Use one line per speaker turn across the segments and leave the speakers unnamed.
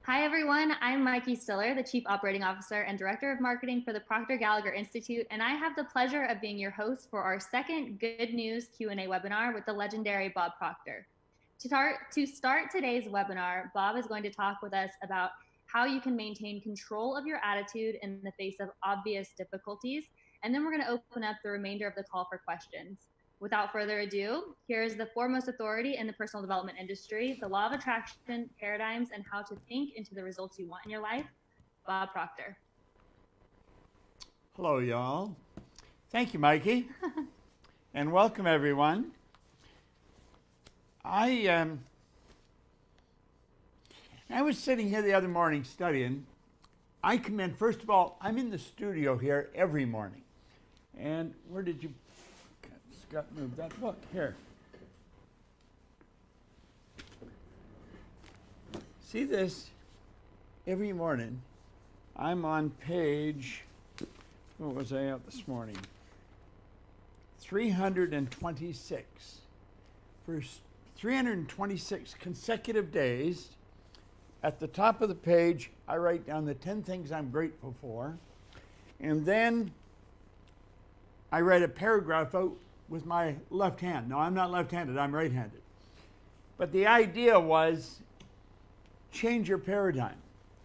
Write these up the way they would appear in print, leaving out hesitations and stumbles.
Hi, everyone. I'm Mikey Stiller, the Chief Operating Officer and Director of Marketing for the Proctor Gallagher Institute, and I have the pleasure of being your host for our second Good News Q&A webinar with the legendary Bob Proctor. To start today's webinar, Bob is going to talk with us about how you can maintain control of your attitude in the face of obvious difficulties, and then we're going to open up the remainder of the call for questions. Without further ado, here's the foremost authority in the personal development industry, the law of attraction, paradigms, and how to think into the results you want in your life, Bob Proctor.
Hello, y'all. Thank you, Mikey. And welcome, everyone. I was sitting here the other morning studying. I come in, first of all, I'm in the studio here every morning. And where did you, Scott, move that book? Here. See this? Every morning, I'm on page, what was I at this morning? 326. For 326 consecutive days, at the top of the page, I write down the 10 things I'm grateful for, and then I write a paragraph out with my left hand. No, I'm not left-handed, I'm right-handed. But the idea was change your paradigm.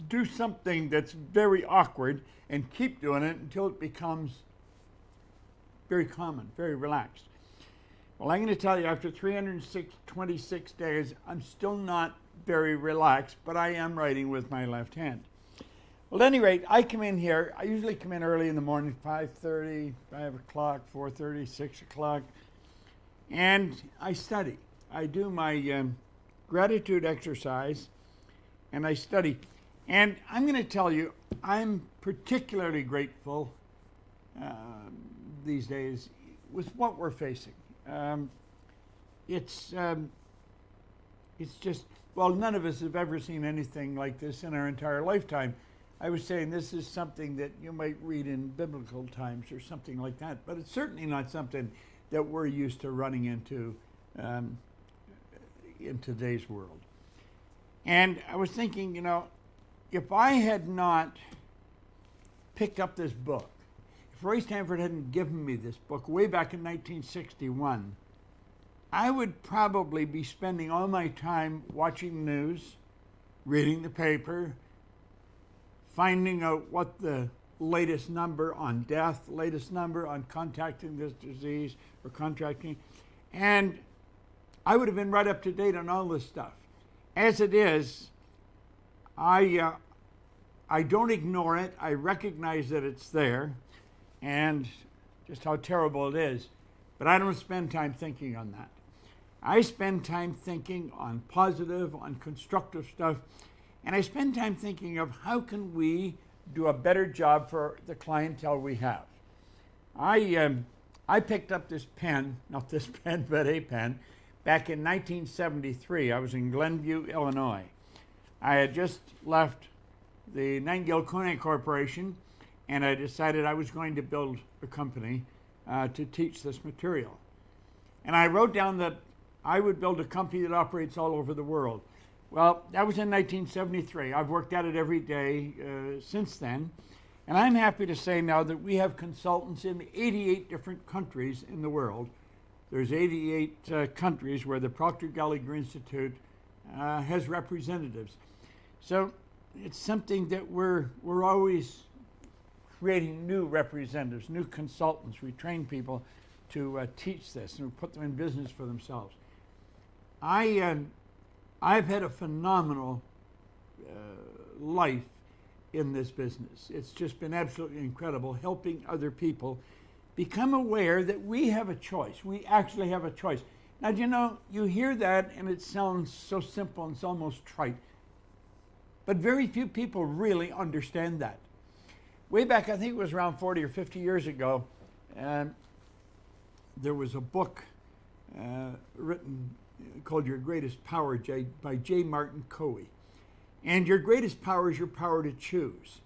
Do something that's very awkward and keep doing it until it becomes very common, very relaxed. Well, I'm going to tell you, after 326 days, I'm still not very relaxed, but I am writing with my left hand. Well, at any rate, I come in here. I usually come in early in the morning, 5:30, 5 o'clock, 4:30, 6 o'clock, and I study. I do my gratitude exercise, and I study. And I'm going to tell you, I'm particularly grateful these days with what we're facing. It's just, well, none of us have ever seen anything like this in our entire lifetime. I was saying this is something that you might read in biblical times or something like that, but it's certainly not something that we're used to running into in today's world. And I was thinking, you know, if I had not picked up this book, if Ray Stanford hadn't given me this book way back in 1961, I would probably be spending all my time watching the news, reading the paper, finding out what the latest number on death, latest number on contracting this disease or contracting, and I would have been right up to date on all this stuff. As it is, I don't ignore it. I recognize that it's there and just how terrible it is, but I don't spend time thinking on that. I spend time thinking on positive, on constructive stuff, and I spend time thinking of how can we do a better job for the clientele we have. I picked up this pen, not this pen, but a pen, back in 1973. I was in Glenview, Illinois. I had just left the Nightingale Koenig Corporation, and I decided I was going to build a company to teach this material. And I wrote down that I would build a company that operates all over the world. Well, that was in 1973. I've worked at it every day since then. And I'm happy to say now that we have consultants in 88 different countries in the world. There's 88 countries where the Proctor Gallagher Institute has representatives. So it's something that we're always creating new representatives, new consultants. We train people to teach this and we put them in business for themselves. I've had a phenomenal life in this business. It's just been absolutely incredible helping other people become aware that we have a choice. We actually have a choice. Now, you know, you hear that and it sounds so simple and it's almost trite, but very few people really understand that. Way back, I think it was around 40 or 50 years ago, there was a book written called Your Greatest Power by J. Martin Coe. And your greatest power is your power to choose.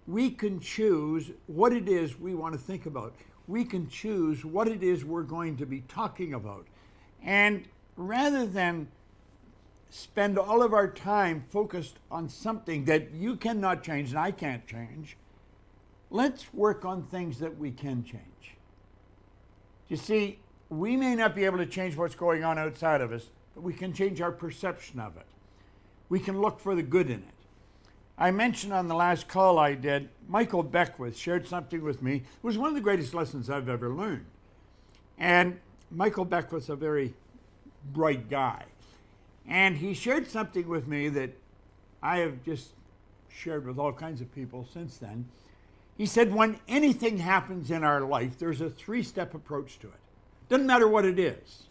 We can choose what it is we want to think about. We can choose what it is we're going to be talking about. And rather than spend all of our time focused on something that you cannot change and I can't change, let's work on things that we can change. You see, we may not be able to change what's going on outside of us, but we can change our perception of it. We can look for the good in it. I mentioned on the last call I did, Michael Beckwith shared something with me. It was one of the greatest lessons I've ever learned. And Michael Beckwith's a very bright guy. And he shared something with me that I have just shared with all kinds of people since then. He said, when anything happens in our life, there's a 3-step approach to it. Doesn't matter what it is.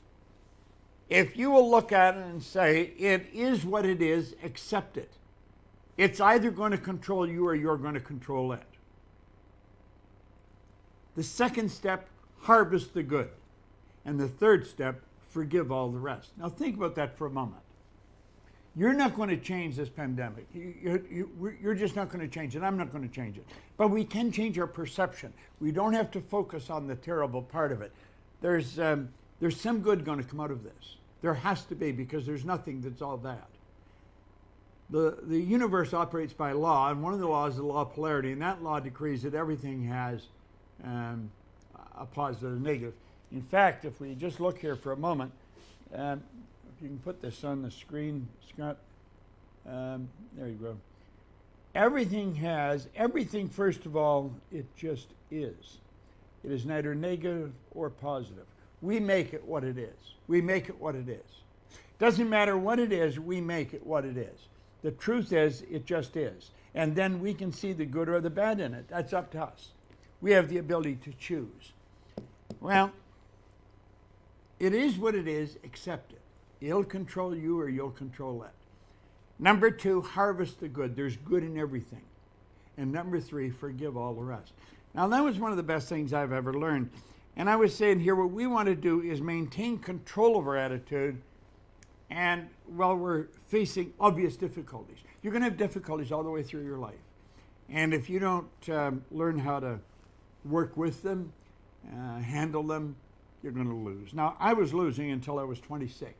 If you will look at it and say, it is what it is, accept it. It's either going to control you or you're going to control it. The second step, harvest the good. And the third step, forgive all the rest. Now think about that for a moment. You're not going to change this pandemic. You're just not going to change it. I'm not going to change it. But we can change our perception. We don't have to focus on the terrible part of it. There's some good going to come out of this. There has to be, because there's nothing that's all bad. The universe operates by law, and one of the laws is the law of polarity, and that law decrees that everything has a positive and negative. In fact, if we just look here for a moment, if you can put this on the screen, Scott. There you go. Everything, first of all, it just is. It is neither negative or positive. We make it what it is. We make it what it is. Doesn't matter what it is, we make it what it is. The truth is, it just is. And then we can see the good or the bad in it. That's up to us. We have the ability to choose. Well, it is what it is, accept it. It'll control you or you'll control it. Number 2, harvest the good. There's good in everything. And number 3, forgive all the rest. Now, that was one of the best things I've ever learned. And I was saying here, what we want to do is maintain control of our attitude, and while we're facing obvious difficulties. You're going to have difficulties all the way through your life. And if you don't learn how to work with them, handle them, you're going to lose. Now, I was losing until I was 26.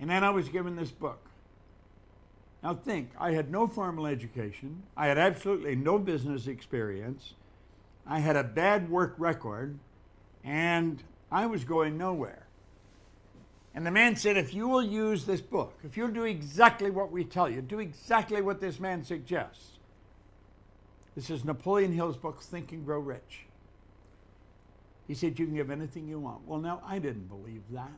And then I was given this book. Now think, I had no formal education. I had absolutely no business experience. I had a bad work record, and I was going nowhere. And the man said, if you will use this book, if you'll do exactly what we tell you, do exactly what this man suggests. This is Napoleon Hill's book, Think and Grow Rich. He said, you can give anything you want. Well, now, I didn't believe that.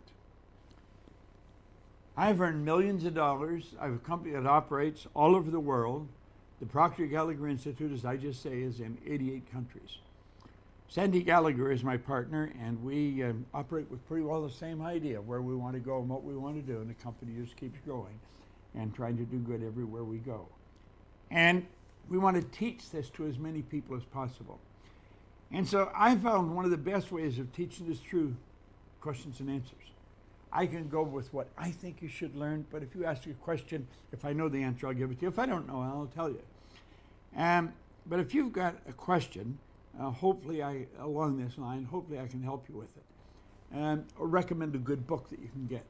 I've earned millions of dollars. I have a company that operates all over the world. The Proctor Gallagher Institute, as I just say, is in 88 countries. Sandy Gallagher is my partner, and we operate with pretty well the same idea, where we want to go and what we want to do, and the company just keeps growing and trying to do good everywhere we go. And we want to teach this to as many people as possible. And so I found one of the best ways of teaching this through questions and answers. I can go with what I think you should learn, but if you ask a question, if I know the answer, I'll give it to you. If I don't know, I'll tell you. But if you've got a question, hopefully along this line, hopefully I can help you with it. Or recommend a good book that you can get.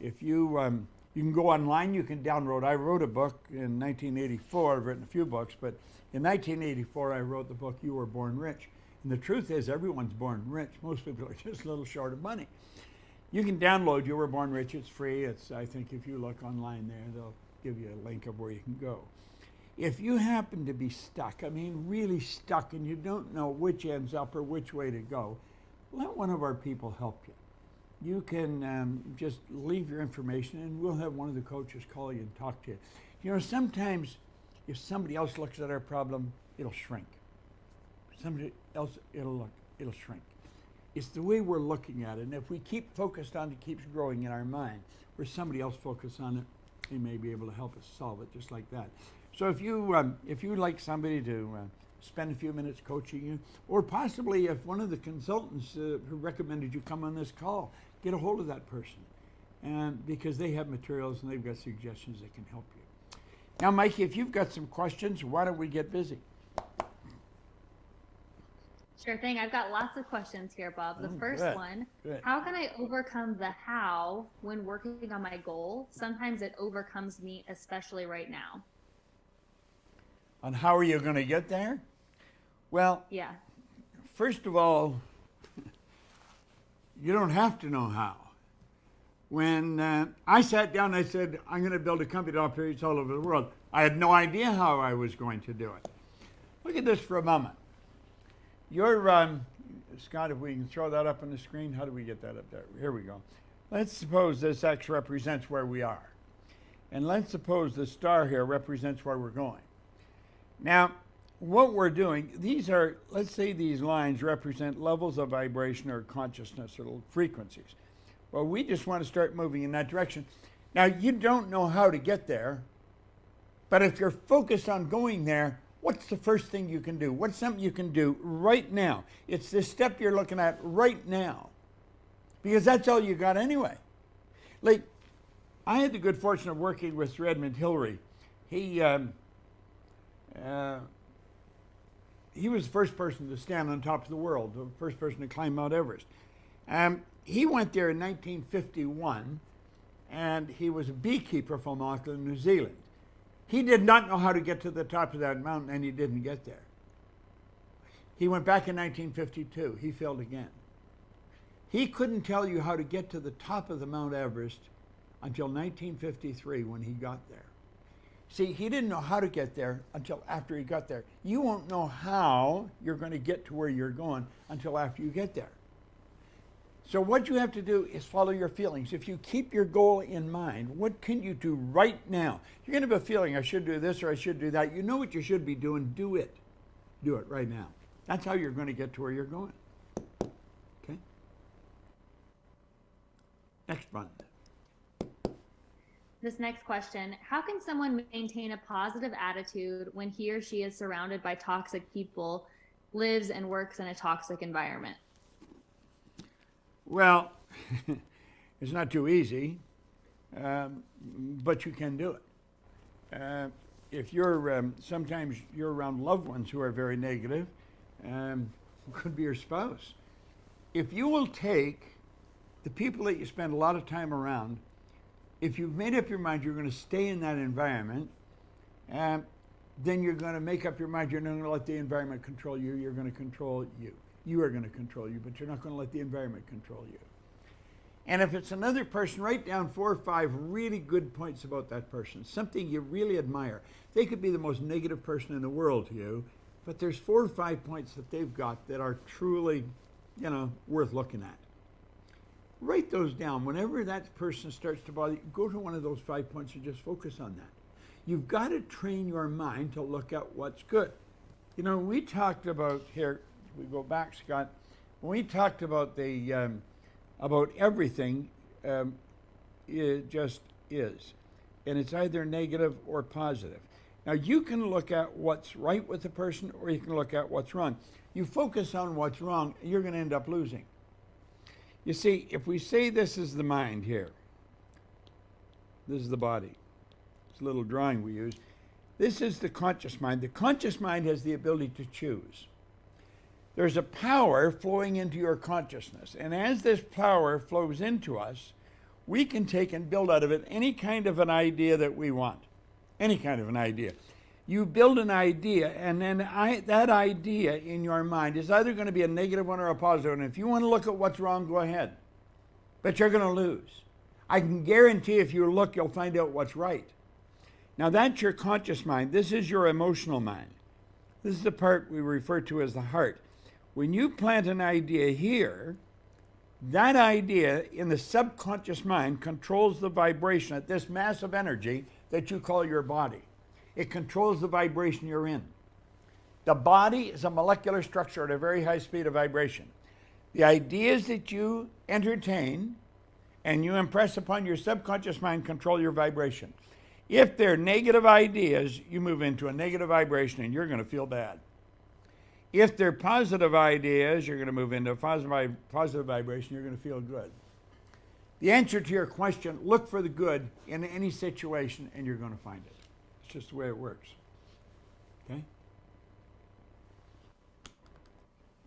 If you can go online, you can download. I wrote a book in 1984. I've written a few books, but in 1984 I wrote the book You Were Born Rich. And the truth is, everyone's born rich. Most people are just a little short of money. You can download You Were Born Rich. It's free. I think if you look online there, they'll give you a link of where you can go. If you happen to be stuck, I mean really stuck, and you don't know which end's up or which way to go, let one of our people help you. You can just leave your information, and we'll have one of the coaches call you and talk to you. You know, sometimes if somebody else looks at our problem, it'll shrink. Somebody else, it'll shrink. It's the way we're looking at it, and if we keep focused on it, it keeps growing in our mind. Where somebody else focuses on it, they may be able to help us solve it just like that. So if you'd like somebody to spend a few minutes coaching you, or possibly if one of the consultants who recommended you come on this call, get a hold of that person, because they have materials and they've got suggestions that can help you. Now, Mikey, if you've got some questions, why don't we get busy?
Sure thing. I've got lots of questions here, Bob. The first
Good.
one,
Good.
how can I overcome the how when working on my goal? Sometimes it overcomes me, especially right now.
On how are you going to get there? Well,
Yeah.
first of all, you don't have to know how. When I sat down, I said, I'm going to build a company that operates all over the world. I had no idea how I was going to do it. Look at this for a moment. Scott, if we can throw that up on the screen, how do we get that up there? Here we go. Let's suppose this X represents where we are. And let's suppose the star here represents where we're going. Now, what we're doing, let's say these lines represent levels of vibration or consciousness or frequencies. Well, we just want to start moving in that direction. Now, you don't know how to get there, but if you're focused on going there, what's the first thing you can do? What's something you can do right now? It's this step you're looking at right now, because that's all you got anyway. Like, I had the good fortune of working with Sir Edmund Hillary. He was the first person to stand on top of the world, the first person to climb Mount Everest. He went there in 1951, and he was a beekeeper from Auckland, New Zealand. He did not know how to get to the top of that mountain, and he didn't get there. He went back in 1952. He failed again. He couldn't tell you how to get to the top of the Mount Everest until 1953 when he got there. See, he didn't know how to get there until after he got there. You won't know how you're going to get to where you're going until after you get there. So what you have to do is follow your feelings. If you keep your goal in mind, what can you do right now? You're going to have a feeling, I should do this or I should do that. You know what you should be doing. Do it. Do it right now. That's how you're going to get to where you're going. Okay? Next one.
This next question, how can someone maintain a positive attitude when he or she is surrounded by toxic people, lives and works in a toxic environment?
Well, it's not too easy, but you can do it. If you're, sometimes you're around loved ones who are very negative, could be your spouse. If you will take the people that you spend a lot of time around, if you've made up your mind you're going to stay in that environment, then you're going to make up your mind you're not going to let the environment control you, you're going to control you. You are going to control you, but you're not going to let the environment control you. And if it's another person, write down 4 or 5 really good points about that person, something you really admire. They could be the most negative person in the world to you, but there's 4 or 5 points that they've got that are truly, worth looking at. Write those down. Whenever that person starts to bother you, go to one of those 5 points and just focus on that. You've got to train your mind to look at what's good. We talked about here, we go back, Scott, when we talked about the about everything, it just is. And it's either negative or positive. Now, you can look at what's right with the person, or you can look at what's wrong. You focus on what's wrong, you're going to end up losing. You see, if we say this is the mind here, this is the body. It's a little drawing we use. This is the conscious mind. The conscious mind has the ability to choose. There's a power flowing into your consciousness. And as this power flows into us, we can take and build out of it any kind of an idea that we want. Any kind of an idea. You build an idea, and then that idea in your mind is either going to be a negative one or a positive one. If you want to look at what's wrong, go ahead. But you're going to lose. I can guarantee if you look, you'll find out what's right. Now that's your conscious mind. This is your emotional mind. This is the part we refer to as the heart. When you plant an idea here, that idea in the subconscious mind controls the vibration at this massive energy that you call your body. It controls the vibration you're in. The body is a molecular structure at a very high speed of vibration. The ideas that you entertain and you impress upon your subconscious mind control your vibration. If they're negative ideas, you move into a negative vibration and you're going to feel bad. If they're positive ideas, you're going to move into a positive vibration, you're going to feel good. The answer to your question, look for the good in any situation and you're going to find it. It's just the way it works. Okay?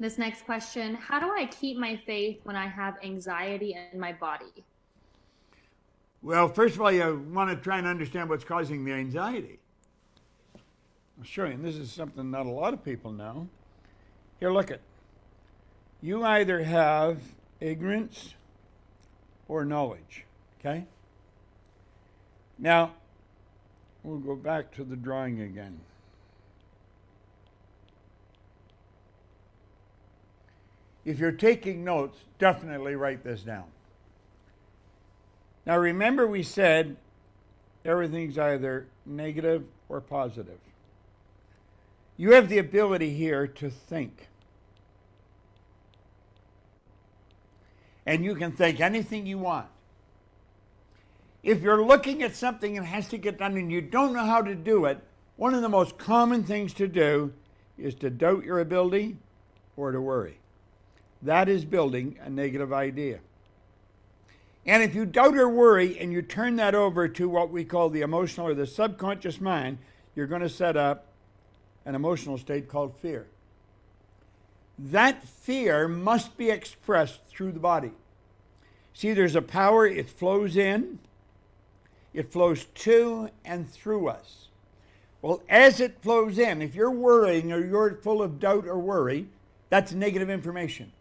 This next question, how do I keep my faith when I have anxiety in my body?
Well, first of all, you want to try and understand what's causing the anxiety. I'll show you, and this is something not a lot of people know. Here, look it. You either have ignorance or knowledge, okay? Now, we'll go back to the drawing again. If you're taking notes, definitely write this down. Now remember we said everything's either negative or positive. You have the ability here to think. And you can think anything you want. If you're looking at something and has to get done and you don't know how to do it, one of the most common things to do is to doubt your ability or to worry. That is building a negative idea. And if you doubt or worry and you turn that over to what we call the emotional or the subconscious mind, you're going to set up an emotional state called fear. That fear must be expressed through the body. See, there's a power, it flows in, it flows to and through us. Well, as it flows in, if you're worrying or you're full of doubt or worry, that's negative information.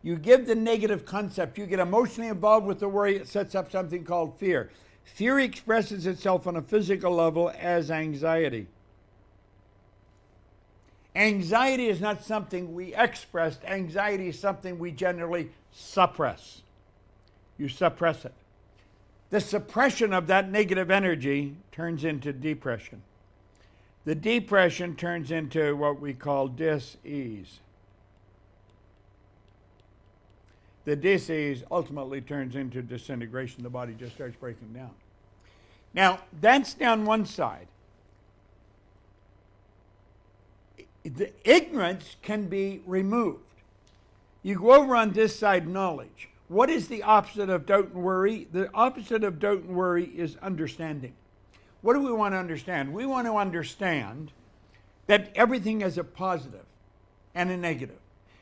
You give the negative concept, you get emotionally involved with the worry, it sets up something called fear. Fear expresses itself on a physical level as anxiety. Anxiety is not something we express, anxiety is something we generally suppress. You suppress it. The suppression of that negative energy turns into depression. The depression turns into what we call dis-ease. The dis-ease ultimately turns into disintegration. The body just starts breaking down. Now, that's down one side. The ignorance can be removed. You go over on this side, knowledge. What is the opposite of doubt and worry? The opposite of doubt and worry is understanding. What do we want to understand? We want to understand that everything has a positive and a negative.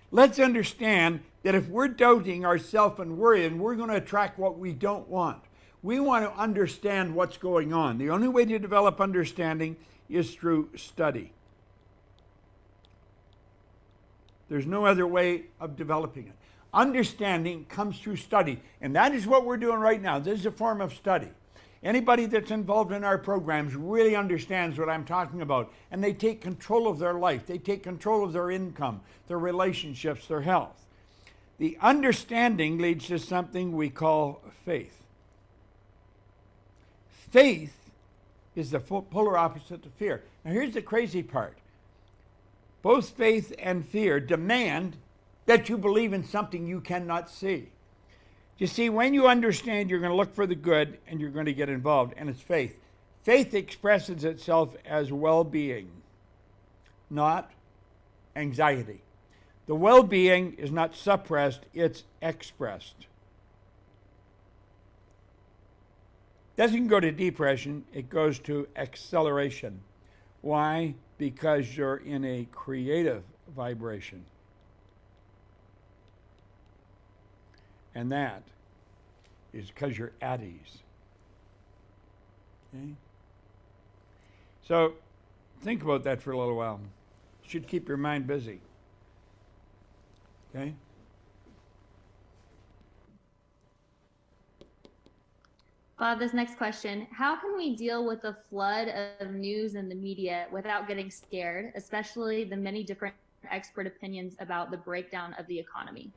Let's understand that if we're doubting ourselves and worrying, we're going to attract what we don't want. We want to understand what's going on. The only way to develop understanding is through study. There's no other way of developing it. Understanding comes through study, and that is what we're doing right now. This is a form of study. Anybody that's involved in our programs really understands what I'm talking about, and they take control of their life. They take control of their income, their relationships, their health. The understanding leads to something we call faith. Faith is the polar opposite to fear. Now here's the crazy part. Both faith and fear demand that you believe in something you cannot see. You see, when you understand, you're going to look for the good and you're going to get involved, and it's faith. Faith expresses itself as well-being, not anxiety. The well-being is not suppressed, it's expressed. Doesn't go to depression, it goes to acceleration. Why? Because you're in a creative vibration. And that is because you're at ease. Okay? So think about that for a little while. It should keep your mind busy. Okay?
Bob, this next question, how can we deal with the flood of news in the media without getting scared, especially the many different expert opinions about the breakdown of the economy?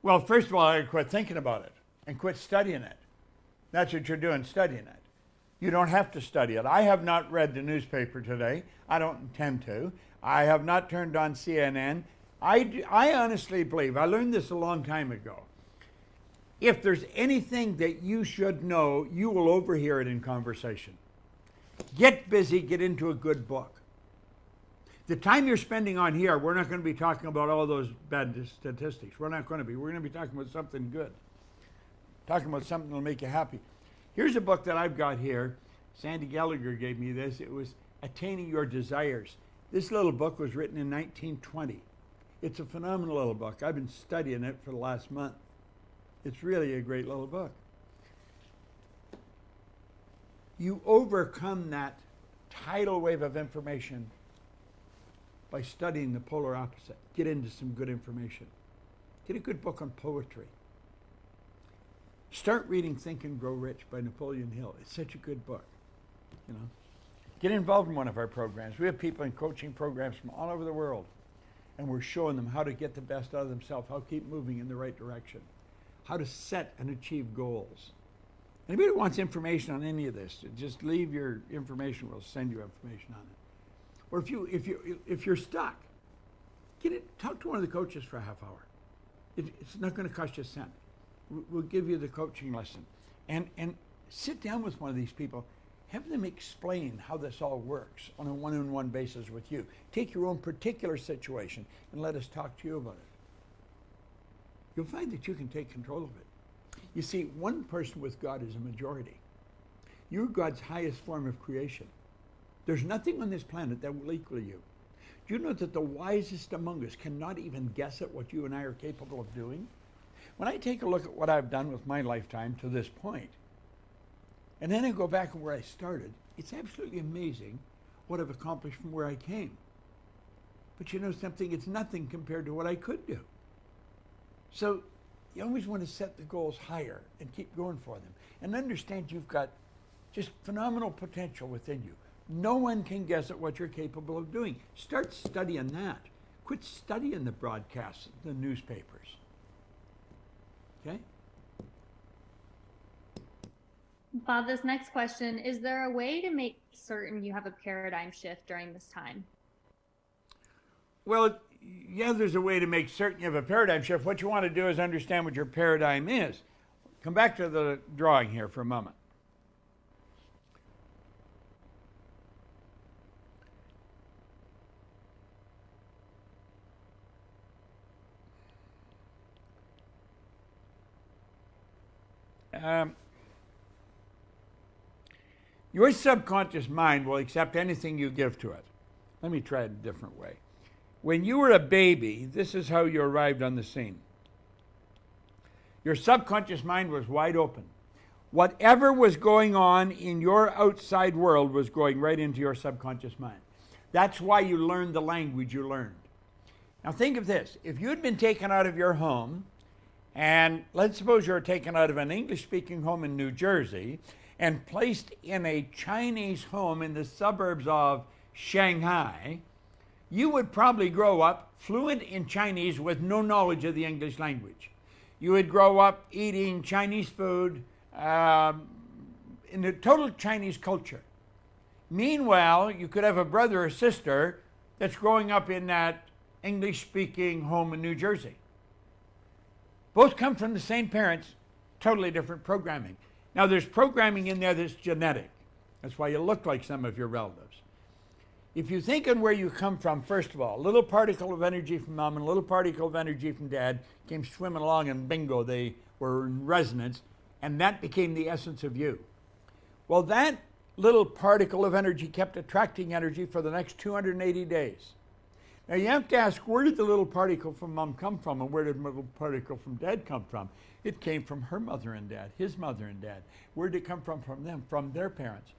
Well, first of all, I quit thinking about it and quit studying it. That's what you're doing, studying it. You don't have to study it. I have not read the newspaper today. I don't intend to. I have not turned on CNN. I honestly believe, I learned this a long time ago, if there's anything that you should know, you will overhear it in conversation. Get busy, get into a good book. The time you're spending on here, we're not going to be talking about all those bad statistics. We're not going to be. We're going to be talking about something good. Talking about something that'll make you happy. Here's a book that I've got here. Sandy Gallagher gave me this. It was Attaining Your Desires. This little book was written in 1920. It's a phenomenal little book. I've been studying it for the last month. It's really a great little book. You overcome that tidal wave of information by studying the polar opposite. Get into some good information. Get a good book on poetry. Start reading Think and Grow Rich by Napoleon Hill. It's such a good book. You know, get involved in one of our programs. We have people in coaching programs from all over the world, and we're showing them how to get the best out of themselves, how to keep moving in the right direction, how to set and achieve goals. Anybody who wants information on any of this, just leave your information. We'll send you information on it. Or if you're stuck, talk to one of the coaches for a half hour. It's not going to cost you a cent. We'll give you the coaching lesson, and sit down with one of these people. Have them explain how this all works on a one-on-one basis with you. Take your own particular situation and let us talk to you about it. You'll find that you can take control of it. You see, one person with God is a majority. You're God's highest form of creation. There's nothing on this planet that will equal you. Do you know that the wisest among us cannot even guess at what you and I are capable of doing? When I take a look at what I've done with my lifetime to this point, and then I go back to where I started, it's absolutely amazing what I've accomplished from where I came. But you know something? It's nothing compared to what I could do. So you always want to set the goals higher and keep going for them. And understand you've got just phenomenal potential within you. No one can guess at what you're capable of doing. Start studying that. Quit studying the broadcasts, the newspapers. Okay?
Bob, this next question, is there a way to make certain you have a paradigm shift during this time?
Well, yeah, there's a way to make certain you have a paradigm shift. What you want to do is understand what your paradigm is. Come back to the drawing here for a moment. Your subconscious mind will accept anything you give to it. Let me try it a different way. When you were a baby, this is how you arrived on the scene. Your subconscious mind was wide open. Whatever was going on in your outside world was going right into your subconscious mind. That's why you learned the language you learned. Now think of this. If you'd been taken out of your home, and let's suppose you're taken out of an English-speaking home in New Jersey and placed in a Chinese home in the suburbs of Shanghai, you would probably grow up fluent in Chinese with no knowledge of the English language. You would grow up eating Chinese food in the total Chinese culture. Meanwhile, you could have a brother or sister that's growing up in that English-speaking home in New Jersey. Both come from the same parents, totally different programming. Now, there's programming in there that's genetic. That's why you look like some of your relatives. If you think on where you come from, first of all, a little particle of energy from mom and a little particle of energy from dad came swimming along, and bingo, they were in resonance, and that became the essence of you. Well, that little particle of energy kept attracting energy for the next 280 days. Now you have to ask, where did the little particle from mom come from, and where did the little particle from dad come from? It came from her mother and dad, his mother and dad. Where did it come from them? From their parents.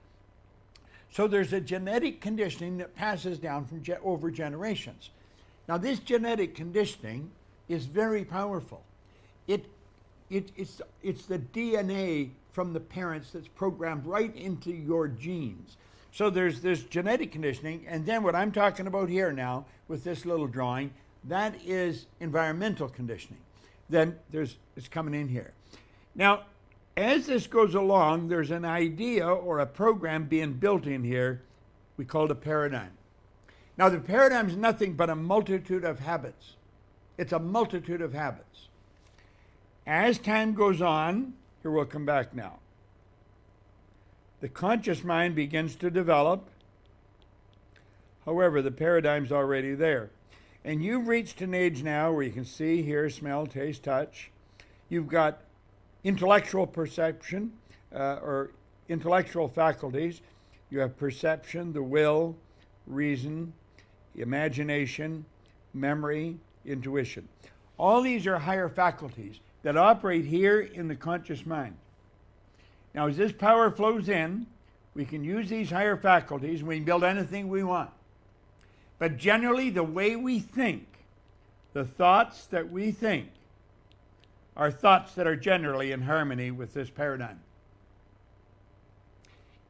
So there's a genetic conditioning that passes down from over generations. Now this genetic conditioning is very powerful. It's the DNA from the parents that's programmed right into your genes. So there's this genetic conditioning, and then what I'm talking about here now with this little drawing, that is environmental conditioning. Then it's coming in here. Now, as this goes along, there's an idea or a program being built in here we call it a paradigm. Now, the paradigm is nothing but a multitude of habits. It's a multitude of habits. As time goes on, here we'll come back now. The conscious mind begins to develop. However, the paradigm's already there. And you've reached an age now where you can see, hear, smell, taste, touch. You've got intellectual perception or intellectual faculties. You have perception, the will, reason, imagination, memory, intuition. All these are higher faculties that operate here in the conscious mind. Now, as this power flows in, we can use these higher faculties and we can build anything we want. But generally, the way we think, the thoughts that we think, are thoughts that are generally in harmony with this paradigm.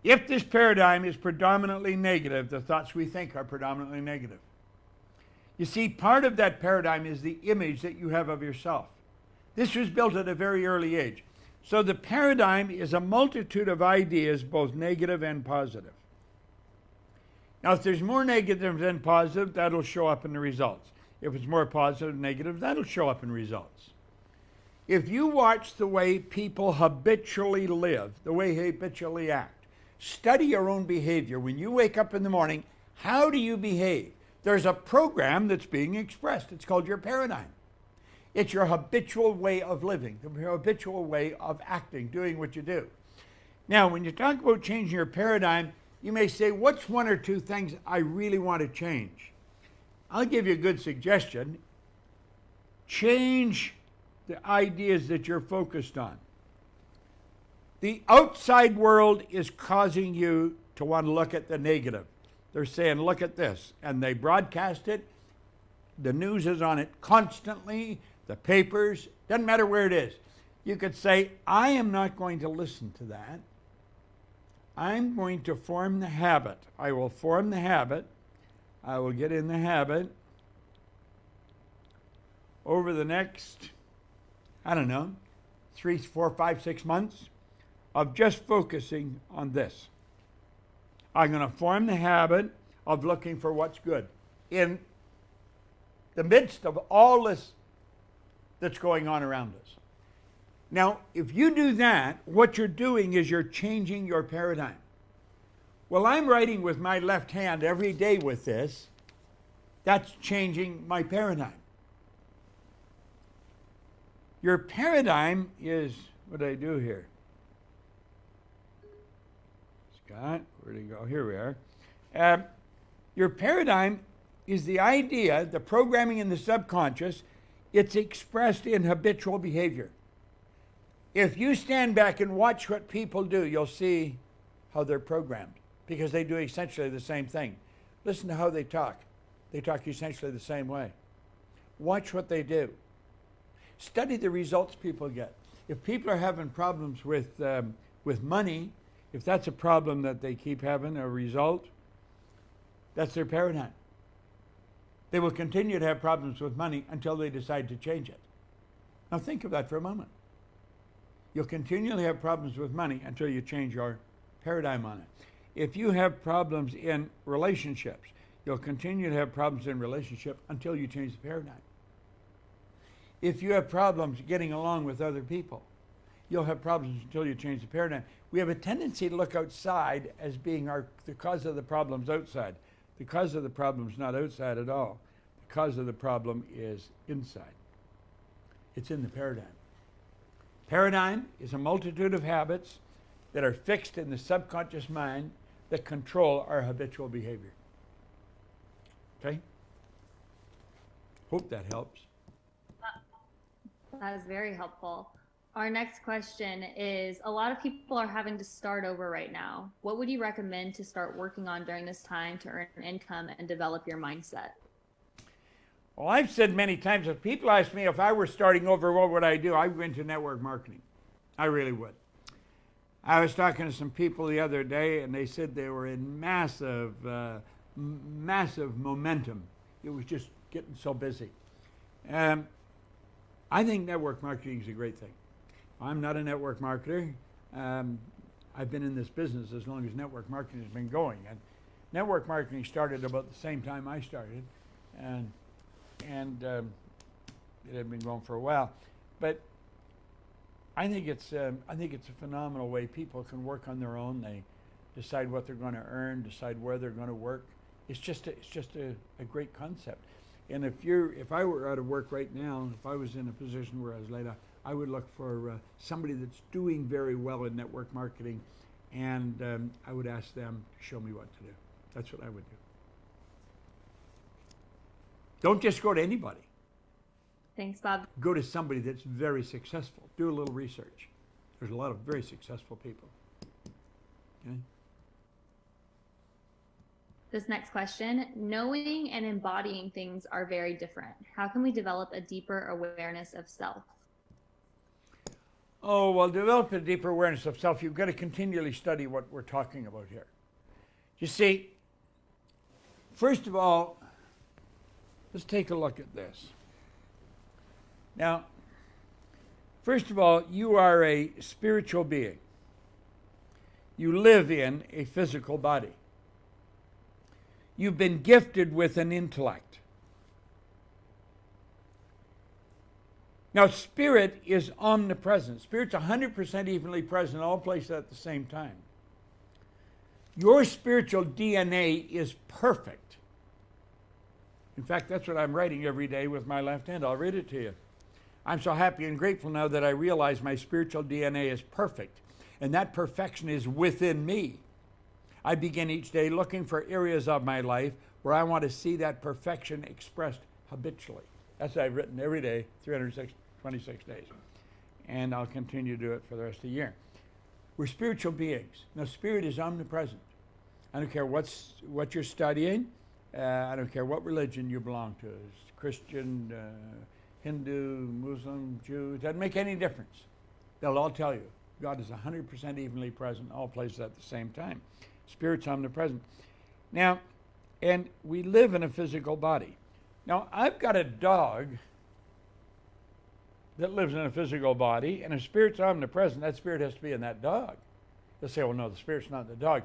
If this paradigm is predominantly negative, the thoughts we think are predominantly negative. You see, part of that paradigm is the image that you have of yourself. This was built at a very early age. So the paradigm is a multitude of ideas, both negative and positive. Now, if there's more negative than positive, that'll show up in the results. If it's more positive than negative, that'll show up in results. If you watch the way people habitually live, the way they habitually act, study your own behavior. When you wake up in the morning, how do you behave? There's a program that's being expressed. It's called your paradigm. It's your habitual way of living, your habitual way of acting, doing what you do. Now, when you talk about changing your paradigm, you may say, what's one or two things I really want to change? I'll give you a good suggestion. Change the ideas that you're focused on. The outside world is causing you to want to look at the negative. They're saying, look at this. And they broadcast it. The news is on it constantly. The papers, doesn't matter where it is. You could say, I am not going to listen to that. I'm going to form the habit. I will form the habit. I will get in the habit over the next, 3, 4, 5, 6 months of just focusing on this. I'm going to form the habit of looking for what's good in the midst of all this that's going on around us. Now, if you do that, what you're doing is you're changing your paradigm. Well, I'm writing with my left hand every day with this. That's changing my paradigm. Your paradigm is, what did I do here? Scott, where did he go? Here we are. Your paradigm is the idea, the programming in the subconscious. It's expressed in habitual behavior. If you stand back and watch what people do, you'll see how they're programmed, because they do essentially the same thing. Listen to how they talk. They talk essentially the same way. Watch what they do. Study the results people get. If people are having problems with money, if that's a problem that they keep having, a result, that's their paradigm. They will continue to have problems with money until they decide to change it. Now think of that for a moment. You'll continually have problems with money until you change your paradigm on it. If you have problems in relationships, you'll continue to have problems in relationship until you change the paradigm. If you have problems getting along with other people, you'll have problems until you change the paradigm. We have a tendency to look outside as being the cause of the problems outside. The cause of the problem is not outside at all. The cause of the problem is inside. It's in the paradigm. Paradigm is a multitude of habits that are fixed in the subconscious mind that control our habitual behavior. Okay? Hope that helps.
That is very helpful. Our next question is, a lot of people are having to start over right now. What would you recommend to start working on during this time to earn income and develop your mindset?
Well, I've said many times, if people ask me if I were starting over, what would I do? I would go into network marketing. I really would. I was talking to some people the other day, and they said they were in massive momentum. It was just getting so busy. I think network marketing is a great thing. I'm not a network marketer. I've been in this business as long as network marketing has been going. And network marketing started about the same time I started, and it had been going for a while. But I think it's a phenomenal way people can work on their own. They decide what they're going to earn, decide where they're going to work. It's just a great concept. And if I were out of work right now, if I was in a position where I was laid off, I would look for somebody that's doing very well in network marketing, and I would ask them to show me what to do. That's what I would do. Don't just go to anybody.
Thanks, Bob.
Go to somebody that's very successful. Do a little research. There's a lot of very successful people. Okay?
This next question, knowing and embodying things are very different. How can we develop a deeper awareness of self?
Oh, well, develop a deeper awareness of self. You've got to continually study what we're talking about here. You see, first of all, let's take a look at this. Now, first of all, you are a spiritual being. You live in a physical body. You've been gifted with an intellect. Now, spirit is omnipresent. Spirit's 100% evenly present in all places at the same time. Your spiritual DNA is perfect. In fact, that's what I'm writing every day with my left hand. I'll read it to you. I'm so happy and grateful now that I realize my spiritual DNA is perfect, and that perfection is within me. I begin each day looking for areas of my life where I want to see that perfection expressed habitually. That's what I've written every day, 326 days. And I'll continue to do it for the rest of the year. We're spiritual beings. Now, spirit is omnipresent. I don't care what you're studying. I don't care what religion you belong to. It's Christian, Hindu, Muslim, Jew. It doesn't make any difference. They'll all tell you God is 100% evenly present in all places at the same time. Spirit's omnipresent. Now, and we live in a physical body. Now, I've got a dog that lives in a physical body, and if spirit's omnipresent, that spirit has to be in that dog. They'll say, well, no, the spirit's not in the dog.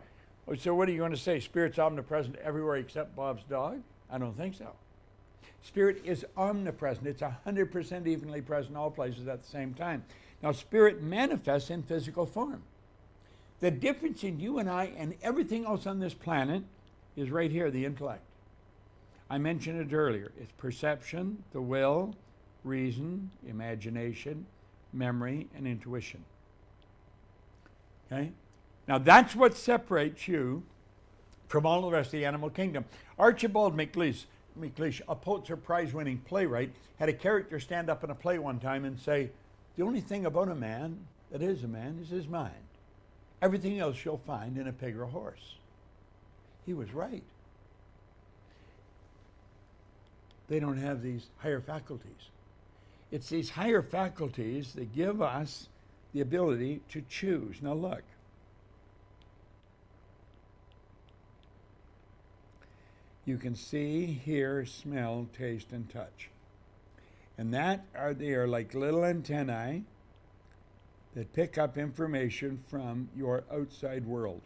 So what are you going to say? Spirit's omnipresent everywhere except Bob's dog? I don't think so. Spirit is omnipresent. It's 100% evenly present in all places at the same time. Now, spirit manifests in physical form. The difference in you and I and everything else on this planet is right here, the intellect. I mentioned it earlier. It's perception, the will, reason, imagination, memory, and intuition. Okay? Now that's what separates you from all the rest of the animal kingdom. Archibald MacLeish, a Pulitzer Prize-winning playwright, had a character stand up in a play one time and say, the only thing about a man that is a man is his mind. Everything else you'll find in a pig or a horse. He was right. They don't have these higher faculties. It's these higher faculties that give us the ability to choose. Now look. You can see, hear, smell, taste, and touch. And they are like little antennae that pick up information from your outside world.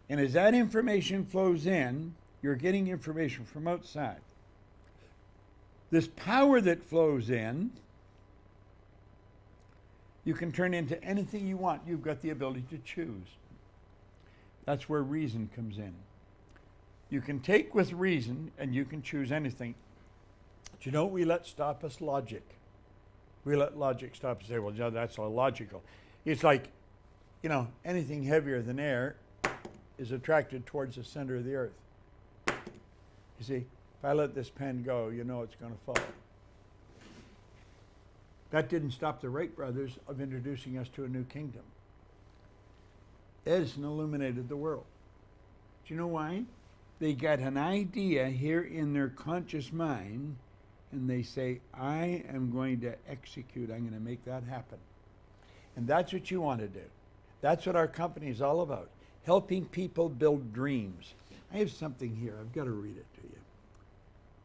And as that information flows in, you're getting information from outside. This power that flows in, you can turn into anything you want. You've got the ability to choose. That's where reason comes in. You can take with reason and you can choose anything. But you know what we let stop us? Logic. We let logic stop and say, well, yeah, that's illogical. It's like, anything heavier than air is attracted towards the center of the earth. You see, if I let this pen go, you know it's going to fall. That didn't stop the Wright brothers of introducing us to a new kingdom. Edison illuminated the world. Do you know why? They got an idea here in their conscious mind, and they say, I am going to execute. I'm going to make that happen. And that's what you want to do. That's what our company is all about, helping people build dreams. I have something here. I've got to read it to you.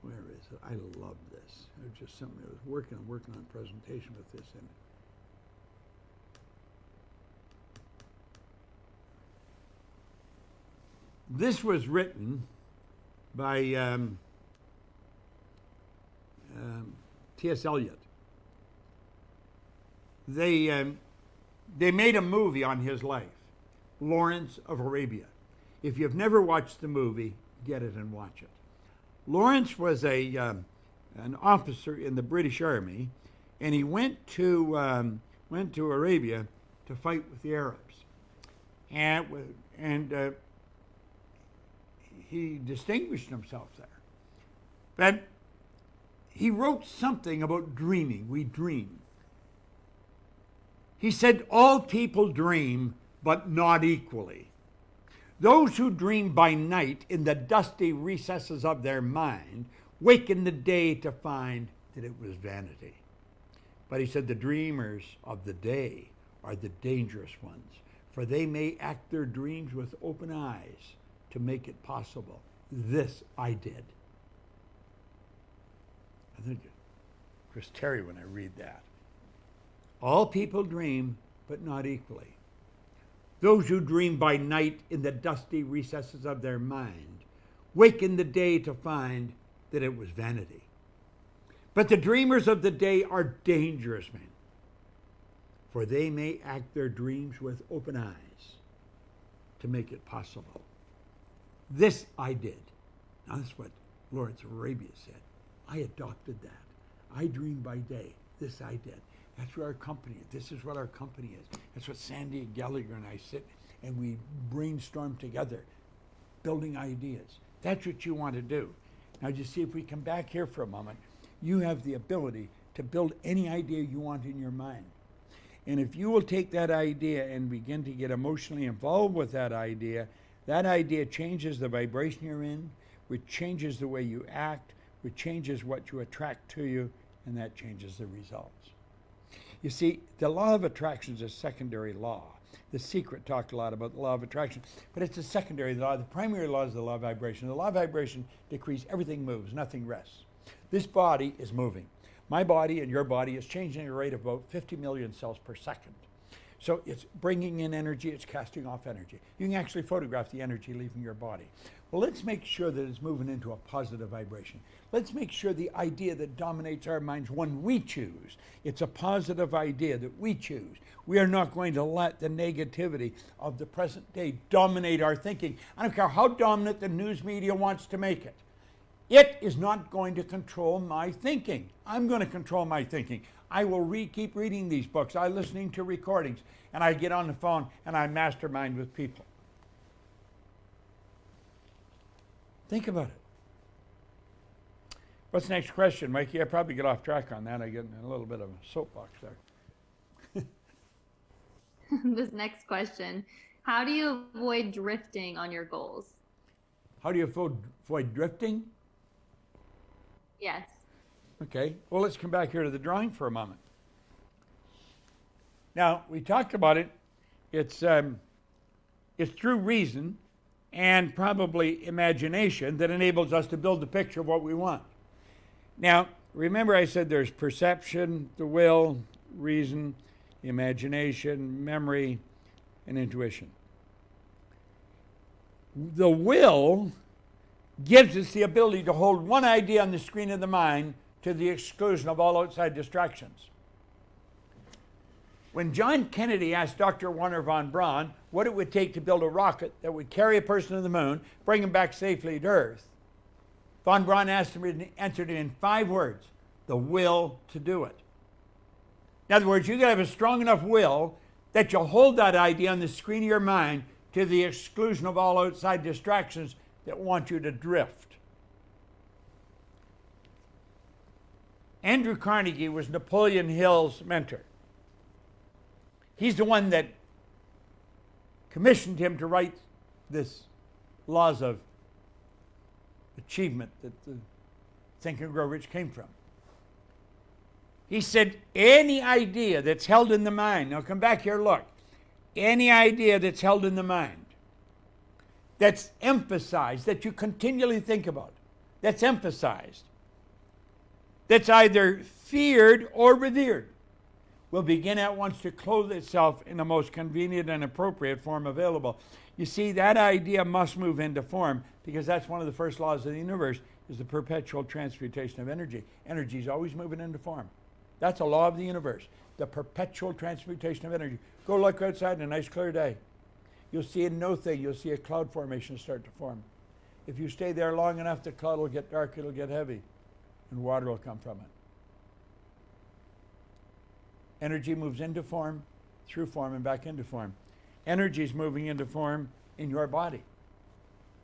Where is it? I love this. It was just something I was working on a presentation with this in it. This was written by T.S. Eliot. They made a movie on his life, Lawrence of Arabia. If you've never watched the movie, get it and watch it. Lawrence was an officer in the British Army, and he went to Arabia to fight with the Arabs, and he distinguished himself there. But he wrote something about dreaming. We dream. He said, all people dream, but not equally. Those who dream by night in the dusty recesses of their mind wake in the day to find that it was vanity. But he said the dreamers of the day are the dangerous ones, for they may act their dreams with open eyes to make it possible. This I did. I think of Chris Terry when I read that. All people dream, but not equally. Those who dream by night in the dusty recesses of their mind wake in the day to find that it was vanity. But the dreamers of the day are dangerous men, for they may act their dreams with open eyes to make it possible. This I did. Now that's what Lawrence of Arabia said. I adopted that. I dream by day. This I did. That's where our company is. This is what our company is. That's what Sandy Gallagher and I sit and we brainstorm together, building ideas. That's what you want to do. Now just see if we come back here for a moment. You have the ability to build any idea you want in your mind. And if you will take that idea and begin to get emotionally involved with that idea changes the vibration you're in, which changes the way you act, which changes what you attract to you, and that changes the results. You see, the law of attraction is a secondary law. The Secret talked a lot about the law of attraction, but it's a secondary law. The primary law is the law of vibration. The law of vibration decrees everything moves, nothing rests. This body is moving. My body and your body is changing at a rate of about 50 million cells per second. So it's bringing in energy, it's casting off energy. You can actually photograph the energy leaving your body. Well, let's make sure that it's moving into a positive vibration. Let's make sure the idea that dominates our minds when we choose, it's a positive idea that we choose. We are not going to let the negativity of the present day dominate our thinking. I don't care how dominant the news media wants to make it. It is not going to control my thinking. I'm going to control my thinking. I will keep reading these books. I'm listening to recordings, and I get on the phone and I mastermind with people. Think about it. What's the next question, Mikey? I probably get off track on that. I get in a little bit of a soapbox there.
This next question, how do you avoid drifting on your goals?
How do you avoid drifting?
Yes.
Okay, well, let's come back here to the drawing for a moment. Now, we talked about it. It's through reason and probably imagination that enables us to build the picture of what we want. Now, remember I said there's perception, the will, reason, imagination, memory, and intuition. The will gives us the ability to hold one idea on the screen of the mind to the exclusion of all outside distractions. When John Kennedy asked Dr. Wernher von Braun what it would take to build a rocket that would carry a person to the moon, bring him back safely to Earth, von Braun answered it in 5 words: the will to do it. In other words, you've got to have a strong enough will that you'll hold that idea on the screen of your mind to the exclusion of all outside distractions that want you to drift. Andrew Carnegie was Napoleon Hill's mentor. He's the one that commissioned him to write this laws of achievement that the Think and Grow Rich came from. He said, any idea that's held in the mind, now come back here, look, any idea that's held in the mind, that's emphasized, that you continually think about, that's emphasized, that's either feared or revered, will begin at once to clothe itself in the most convenient and appropriate form available. You see, that idea must move into form because that's one of the first laws of the universe, is the perpetual transmutation of energy. Energy is always moving into form. That's a law of the universe, the perpetual transmutation of energy. Go look outside on a nice clear day. You'll see in no thing, you'll see a cloud formation start to form. If you stay there long enough, the cloud will get dark, it'll get heavy, and water will come from it. Energy moves into form, through form, and back into form. Energy is moving into form in your body.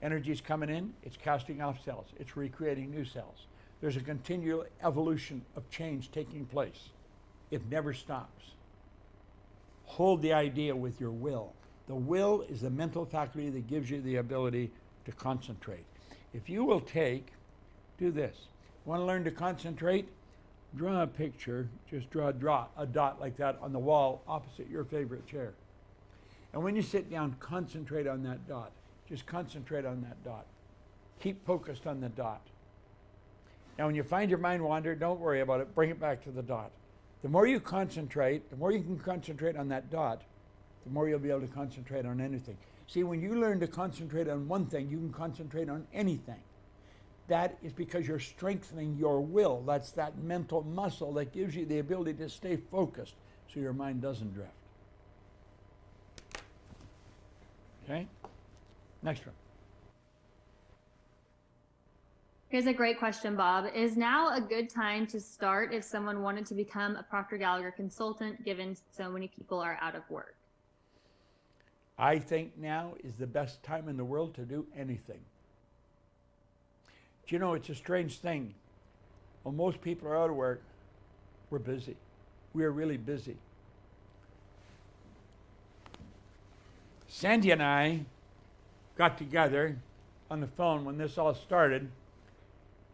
Energy is coming in, it's casting off cells, it's recreating new cells. There's a continual evolution of change taking place. It never stops. Hold the idea with your will. The will is the mental faculty that gives you the ability to concentrate. If you will do this. Want to learn to concentrate? Draw a picture, just draw a dot like that on the wall opposite your favorite chair. And when you sit down, concentrate on that dot. Just concentrate on that dot. Keep focused on the dot. Now when you find your mind wander, don't worry about it. Bring it back to the dot. The more you concentrate, the more you can concentrate on that dot, the more you'll be able to concentrate on anything. See, when you learn to concentrate on one thing, you can concentrate on anything. That is because you're strengthening your will. That's that mental muscle that gives you the ability to stay focused so your mind doesn't drift. Okay? Next one.
Here's a great question, Bob. Is now a good time to start if someone wanted to become a Proctor Gallagher consultant, given so many people are out of work?
I think now is the best time in the world to do anything. Do you know, it's a strange thing. When most people are out of work, we're busy. We are really busy. Sandy and I got together on the phone when this all started.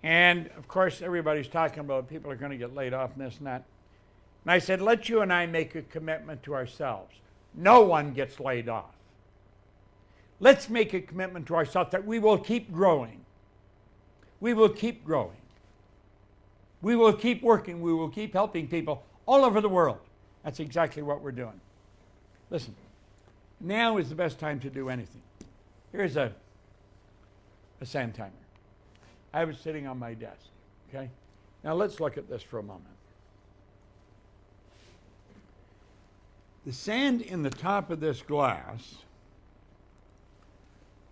And of course, everybody's talking about people are going to get laid off and this and that. And I said, let you and I make a commitment to ourselves. No one gets laid off. Let's make a commitment to ourselves that we will keep growing. We will keep growing. We will keep working. We will keep helping people all over the world. That's exactly what we're doing. Listen, now is the best time to do anything. Here's a sand timer. I was sitting on my desk, okay? Now let's look at this for a moment. The sand in the top of this glass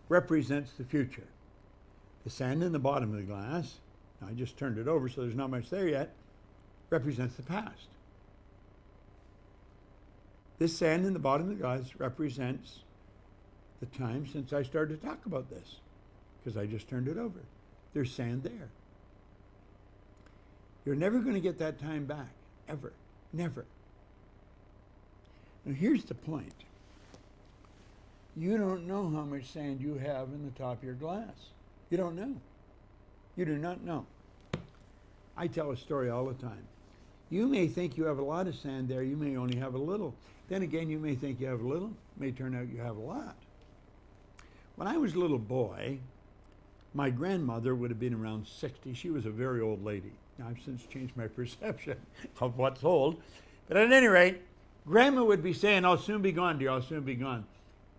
represents the future. The sand in the bottom of the glass, now I just turned it over so there's not much there yet, represents the past. This sand in the bottom of the glass represents the time since I started to talk about this, because I just turned it over. There's sand there. You're never going to get that time back, ever, never. Now here's the point. You don't know how much sand you have in the top of your glass. You don't know. You do not know. I tell a story all the time. You may think you have a lot of sand there, you may only have a little. Then again, you may think you have a little, it may turn out you have a lot. When I was a little boy, my grandmother would have been around 60. She was a very old lady. Now, I've since changed my perception of what's old. But at any rate, Grandma would be saying, I'll soon be gone, dear, I'll soon be gone.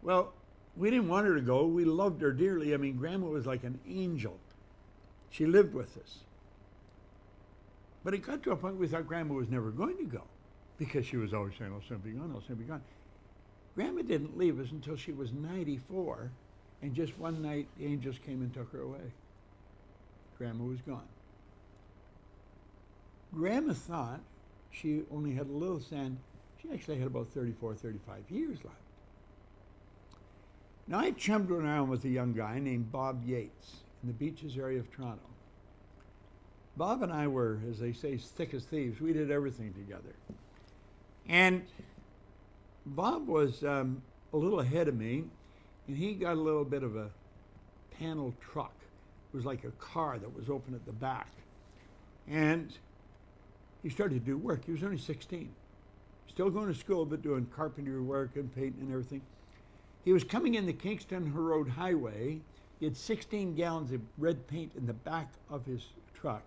Well, we didn't want her to go. We loved her dearly. I mean, Grandma was like an angel. She lived with us. But it got to a point we thought Grandma was never going to go because she was always saying, I'll soon be gone, I'll soon be gone. Grandma didn't leave us until she was 94. And just one night, the angels came and took her away. Grandma was gone. Grandma thought she only had a little sand. She actually had about 34, 35 years left. Now, I chummed around with a young guy named Bob Yates in the Beaches area of Toronto. Bob and I were, as they say, thick as thieves. We did everything together. And Bob was a little ahead of me. And he got a little bit of a panel truck. It was like a car that was open at the back. And he started to do work. He was only 16. Still going to school, but doing carpentry work and painting and everything. He was coming in the Kingston Road Highway. He had 16 gallons of red paint in the back of his truck.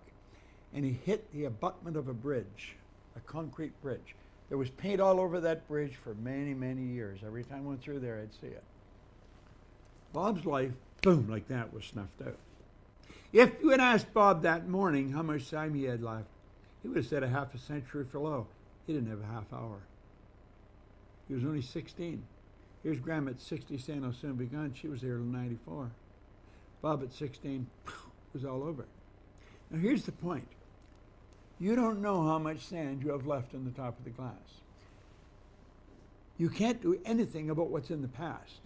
And he hit the abutment of a bridge, a concrete bridge. There was paint all over that bridge for many, many years. Every time I went through there, I'd see it. Bob's life, boom, like that, was snuffed out. If you had asked Bob that morning how much time he had left, he would have said a half a century for low. He didn't have a half hour. He was only 16. Here's Grandma at 60 saying, I'll soon be gone. She was there till 94. Bob at 16, was all over. Now here's the point. You don't know how much sand you have left in the top of the glass. You can't do anything about what's in the past.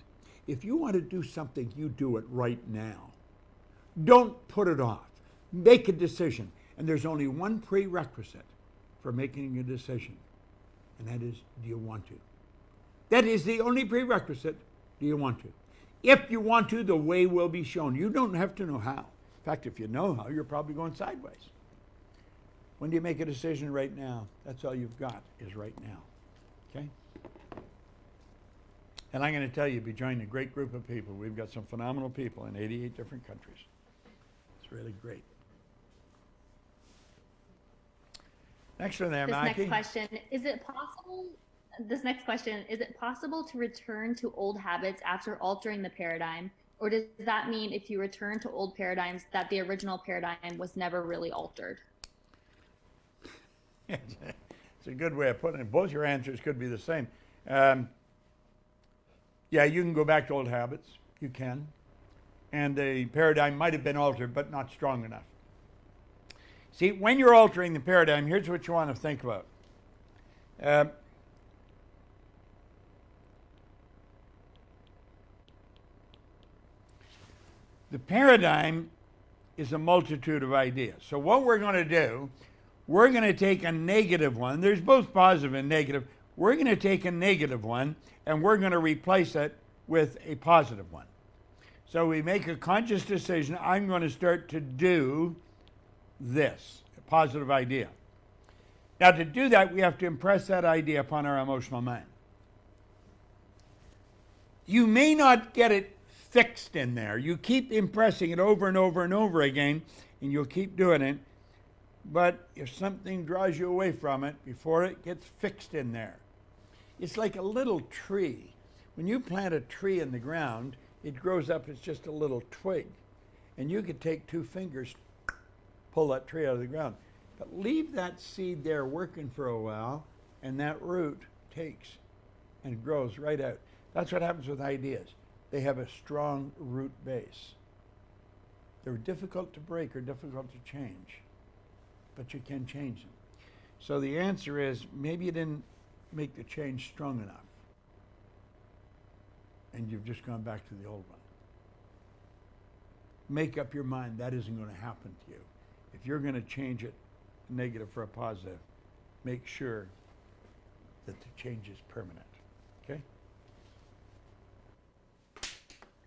If you want to do something, you do it right now. Don't put it off. Make a decision. And there's only one prerequisite for making a decision, and that is, do you want to? That is the only prerequisite. Do you want to? If you want to, the way will be shown. You don't have to know how. In fact, if you know how, you're probably going sideways. When do you make a decision? Right now. That's all you've got is right now. Okay? And I'm going to tell you, be joining a great group of people. We've got some phenomenal people in 88 different countries. It's really great. Next one there, Mikey.
This next question, is it possible to return to old habits after altering the paradigm? Or does that mean if you return to old paradigms that the original paradigm was never really altered?
It's a good way of putting it. Both your answers could be the same. Yeah, you can go back to old habits. You can. And the paradigm might have been altered, but not strong enough. See, when you're altering the paradigm, here's what you want to think about. The paradigm is a multitude of ideas. So what we're going to do, we're going to take a negative one. There's both positive and negative. We're going to take a negative one, and we're going to replace it with a positive one. So we make a conscious decision, I'm going to start to do this, a positive idea. Now to do that, we have to impress that idea upon our emotional mind. You may not get it fixed in there. You keep impressing it over and over and over again, and you'll keep doing it. But if something draws you away from it before it gets fixed in there, it's like a little tree. When you plant a tree in the ground, it grows up as just a little twig. And you could take 2 fingers, pull that tree out of the ground. But leave that seed there working for a while, and that root takes and grows right out. That's what happens with ideas. They have a strong root base. They're difficult to break or difficult to change, but you can change them. So the answer is, maybe you didn't make the change strong enough, and you've just gone back to the old one. Make up your mind that isn't going to happen to you. If you're going to change it negative for a positive, make sure that the change is permanent. Okay?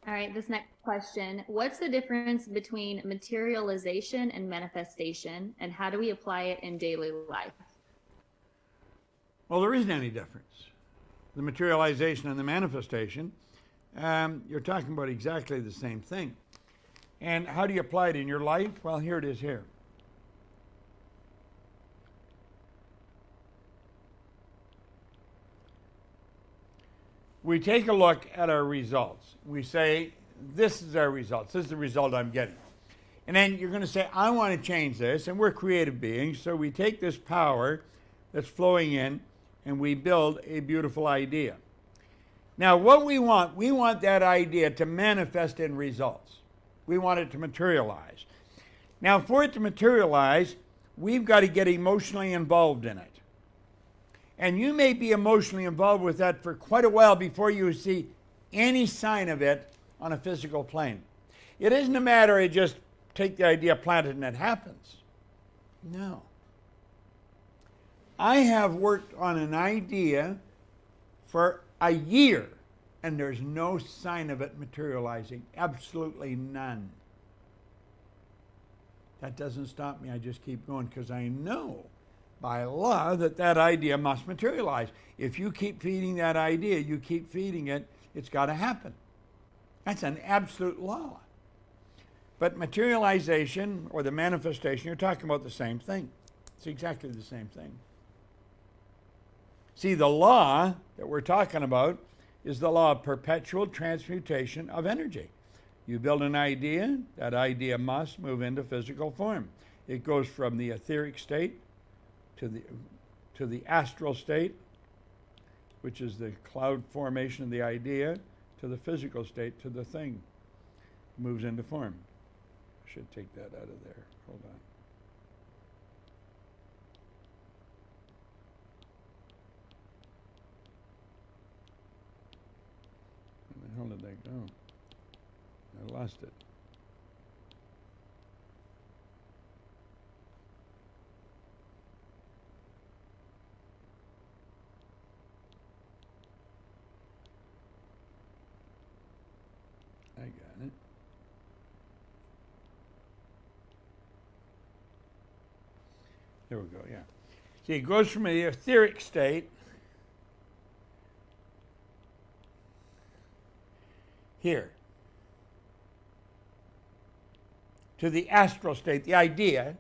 All right, this next question. What's the difference between materialization and manifestation, and how do we apply it in daily life?
Well, there isn't any difference. The materialization and the manifestation, you're talking about exactly the same thing. And how do you apply it in your life? Well, here it is here. We take a look at our results. We say, this is our results. This is the result I'm getting. And then you're going to say, I want to change this. And we're creative beings, so we take this power that's flowing in and we build a beautiful idea. Now, what we want that idea to manifest in results. We want it to materialize. Now, for it to materialize, we've got to get emotionally involved in it. And you may be emotionally involved with that for quite a while before you see any sign of it on a physical plane. It isn't a matter of just take the idea, plant it, and it happens. No. I have worked on an idea for a year, and there's no sign of it materializing. Absolutely none. That doesn't stop me. I just keep going because I know by law that that idea must materialize. If you keep feeding that idea, you keep feeding it, it's got to happen. That's an absolute law. But materialization or the manifestation, you're talking about the same thing. It's exactly the same thing. See, the law that we're talking about is the law of perpetual transmutation of energy. You build an idea, that idea must move into physical form. It goes from the etheric state to the astral state, which is the cloud formation of the idea, to the physical state, to the thing. It moves into form. I should take that out of there. Hold on. Where the hell did that go? I lost it. minute. There we go, yeah. See, it goes from the etheric state here to the astral state, the idea,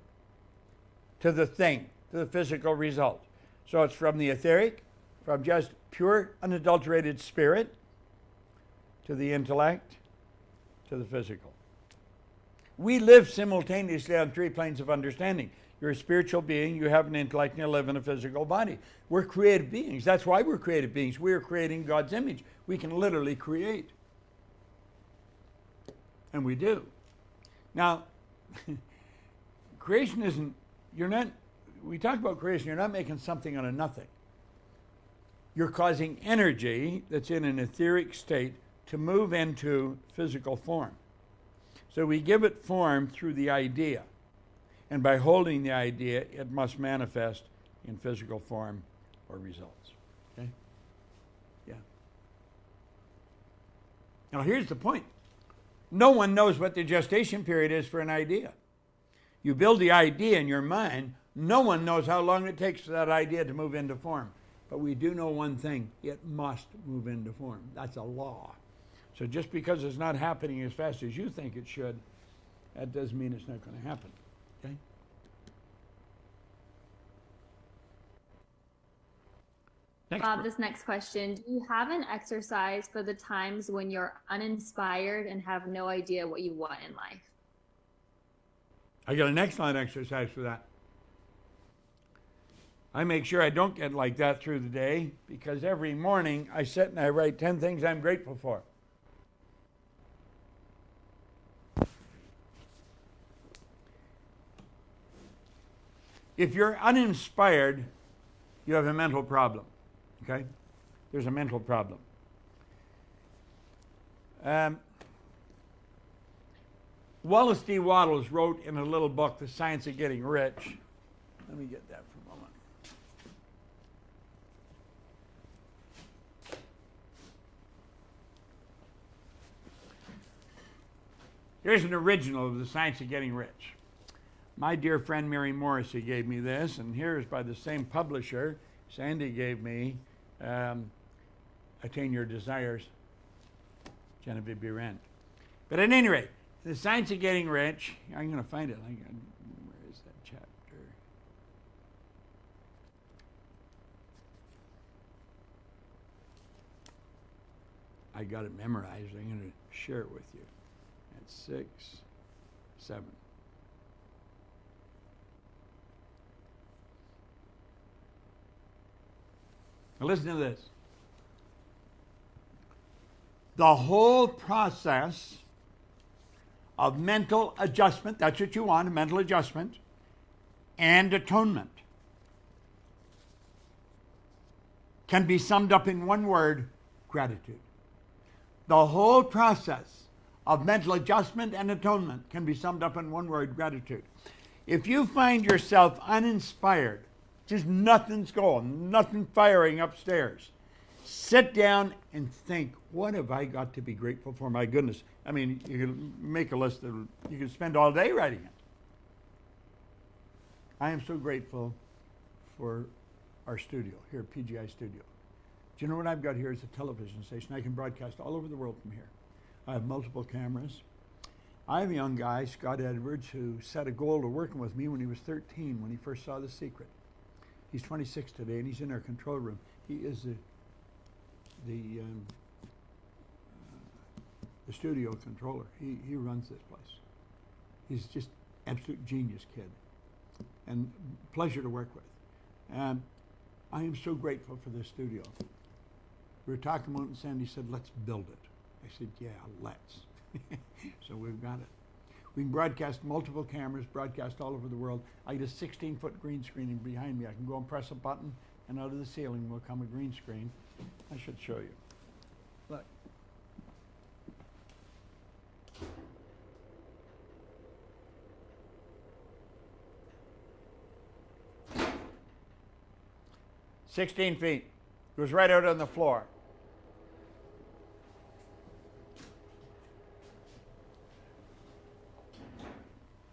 to the thing, to the physical result. So it's from the etheric, from just pure, unadulterated spirit, to the intellect, to the physical. We live simultaneously on three planes of understanding. You're a spiritual being, you have an intellect, and you live in a physical body. We're creative beings. That's why we're creative beings. We're creating God's image. We can literally create. And we do. Now, creation isn't, we talk about creation, you're not making something out of nothing. You're causing energy that's in an etheric state to move into physical form. So we give it form through the idea. And by holding the idea, it must manifest in physical form or results. Okay? Yeah. Now here's the point. No one knows what the gestation period is for an idea. You build the idea in your mind, no one knows how long it takes for that idea to move into form. But we do know one thing, it must move into form. That's a law. So just because it's not happening as fast as you think it should, that doesn't mean it's not going to happen. Okay?
Bob, this next question, do you have an exercise for the times when you're uninspired and have no idea what you want in life?
I got an excellent exercise for that. I make sure I don't get like that through the day because every morning I sit and I write 10 things I'm grateful for. If you're uninspired, you have a mental problem. Okay? There's a mental problem. Wallace D. Wattles wrote in a little book, The Science of Getting Rich. Let me get that for a moment. Here's an original of The Science of Getting Rich. My dear friend Mary Morrissey gave me this, and here's by the same publisher Sandy gave me Attain Your Desires, Genevieve B. Rand. But at any rate, The Science of Getting Rich, I'm going to find it. Where is that chapter? I got it memorized. I'm going to share it with you. At 6, 7. Now listen to this. The whole process of mental adjustment, that's what you want, a mental adjustment, and atonement, can be summed up in one word, gratitude. The whole process of mental adjustment and atonement can be summed up in one word, gratitude. If you find yourself uninspired, just nothing's going, nothing firing upstairs, sit down and think, what have I got to be grateful for? My goodness. I mean, you can make a list that you can spend all day writing it. I am so grateful for our studio here at PGI Studio. Do you know what I've got here is a television station. I can broadcast all over the world from here. I have multiple cameras. I have a young guy, Scott Edwards, who set a goal to working with me when he was 13, when he first saw The Secret. He's 26 today, and he's in our control room. He is the studio controller. He runs this place. He's just absolute genius kid, and pleasure to work with. And I am so grateful for this studio. We were talking about it, and Sandy said, let's build it. I said, yeah, let's. So we've got it. We can broadcast multiple cameras, broadcast all over the world. I get a 16-foot green screen behind me. I can go and press a button, and out of the ceiling will come a green screen. I should show you. Look. "16 feet. Goes right out on the floor.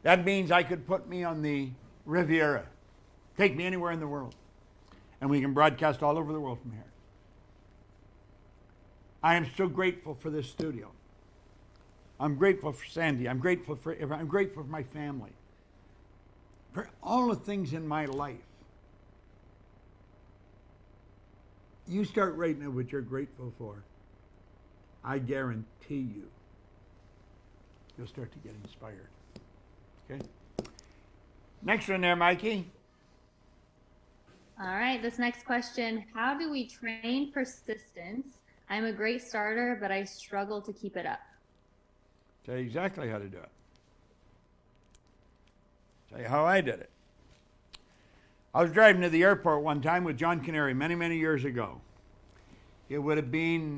That means I could put me on the Riviera, take me anywhere in the world, and we can broadcast all over the world from here. I am so grateful for this studio. I'm grateful for Sandy. I'm grateful for my family, for all the things in my life. You start writing out what you're grateful for. I guarantee you'll start to get inspired. Okay? Next one there, Mikey.
All right, this next question, how do we train persistence? I'm a great starter, but I struggle to keep it up.
Tell you exactly how to do it. Tell you how I did it. I was driving to the airport one time with John Canary many, many years ago. It would have been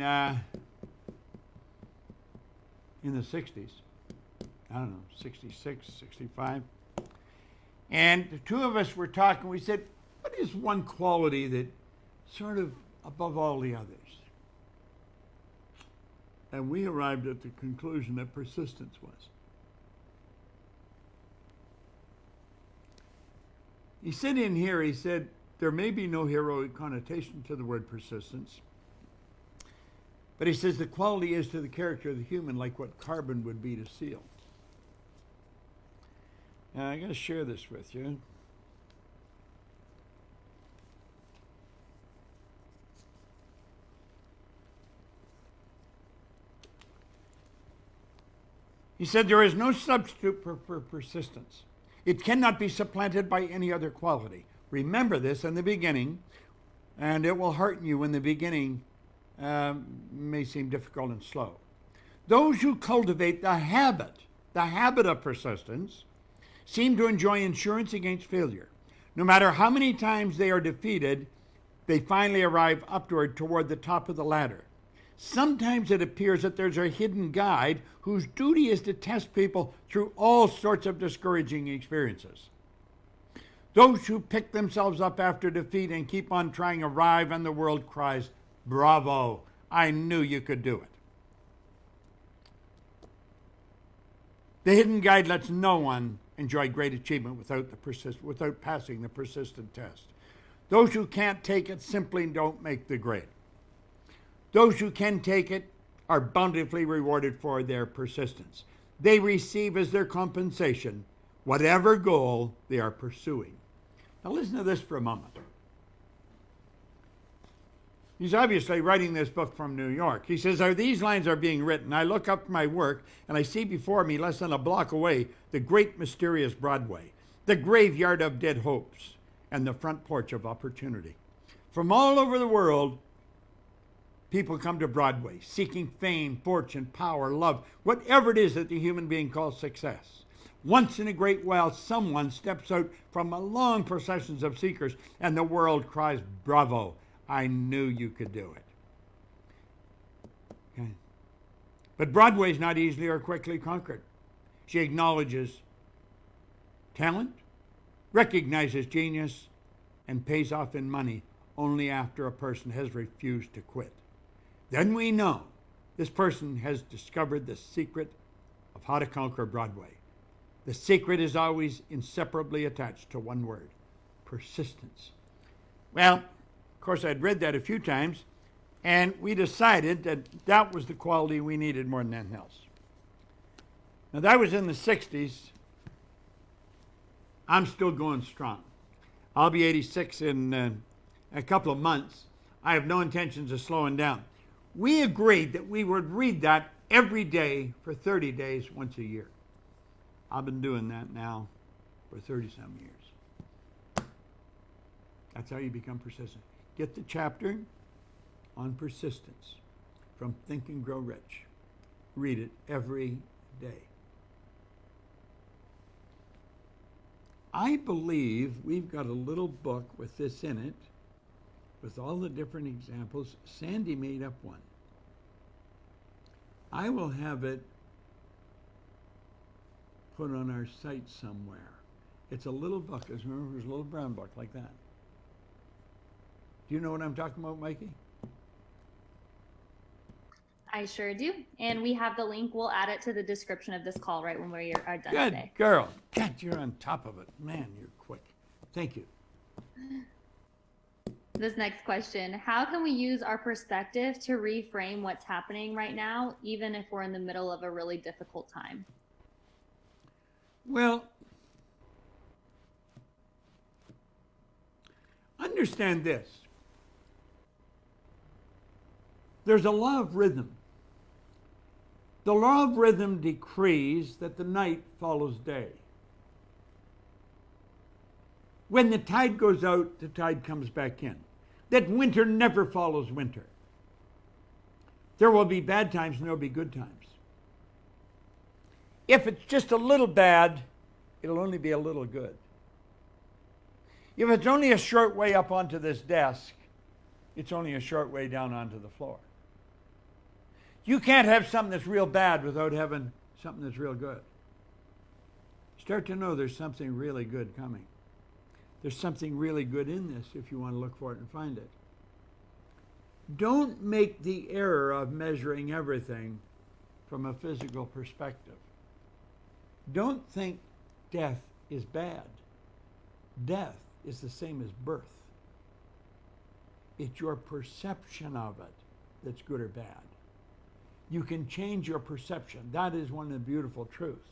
in the 60s. I don't know, 66, 65. And the two of us were talking. We said, what is one quality that sort of above all the others? And we arrived at the conclusion that persistence was. He said in here, he said, there may be no heroic connotation to the word persistence, but he says the quality is to the character of the human like what carbon would be to steel. Now, I'm going to share this with you. He said there is no substitute for persistence. It cannot be supplanted by any other quality. Remember this in the beginning, and it will hearten you when the beginning may seem difficult and slow. Those who cultivate the habit of persistence, seem to enjoy insurance against failure. No matter how many times they are defeated, they finally arrive upward toward the top of the ladder. Sometimes it appears that there's a hidden guide whose duty is to test people through all sorts of discouraging experiences. Those who pick themselves up after defeat and keep on trying arrive, and the world cries, "Bravo, I knew you could do it." The hidden guide lets no one enjoy great achievement without passing the persistent test. Those who can't take it simply don't make the grade. Those who can take it are bountifully rewarded for their persistence. They receive as their compensation whatever goal they are pursuing. Now listen to this for a moment. He's obviously writing this book from New York. He says, these lines are being written. I look up my work and I see before me, less than a block away, the great mysterious Broadway, the graveyard of dead hopes, and the front porch of opportunity. From all over the world, people come to Broadway, seeking fame, fortune, power, love, whatever it is that the human being calls success. Once in a great while, someone steps out from a long processions of seekers, and the world cries, "Bravo, I knew you could do it." Okay. But Broadway is not easily or quickly conquered. She acknowledges talent, recognizes genius, and pays off in money only after a person has refused to quit. Then we know this person has discovered the secret of how to conquer Broadway. The secret is always inseparably attached to one word: persistence. Well, of course, I'd read that a few times, and we decided that that was the quality we needed more than anything else. Now, that was in the 60s. I'm still going strong. I'll be 86 in a couple of months. I have no intentions of slowing down. We agreed that we would read that every day for 30 days, once a year. I've been doing that now for 30-some years. That's how you become persistent. Get the chapter on persistence from Think and Grow Rich. Read it every day. I believe we've got a little book with this in it, with all the different examples. Sandy made up one. I will have it put on our site somewhere. It's a little book. Remember, it's a little brown book like that. Do you know what I'm talking about, Mikey?
I sure do. And we have the link. We'll add it to the description of this call right when we are done
Good
today.
girl. God, you're on top of it. Man, you're quick. Thank you.
This next question, how can we use our perspective to reframe what's happening right now, even if we're in the middle of a really difficult time?
Well, understand this. There's a law of rhythm. The law of rhythm decrees that the night follows day. When the tide goes out, the tide comes back in. That winter never follows winter. There will be bad times and there will be good times. If it's just a little bad, it'll only be a little good. If it's only a short way up onto this desk, it's only a short way down onto the floor. You can't have something that's real bad without having something that's real good. Start to know there's something really good coming. There's something really good in this if you want to look for it and find it. Don't make the error of measuring everything from a physical perspective. Don't think death is bad. Death is the same as birth. It's your perception of it that's good or bad. You can change your perception. That is one of the beautiful truths.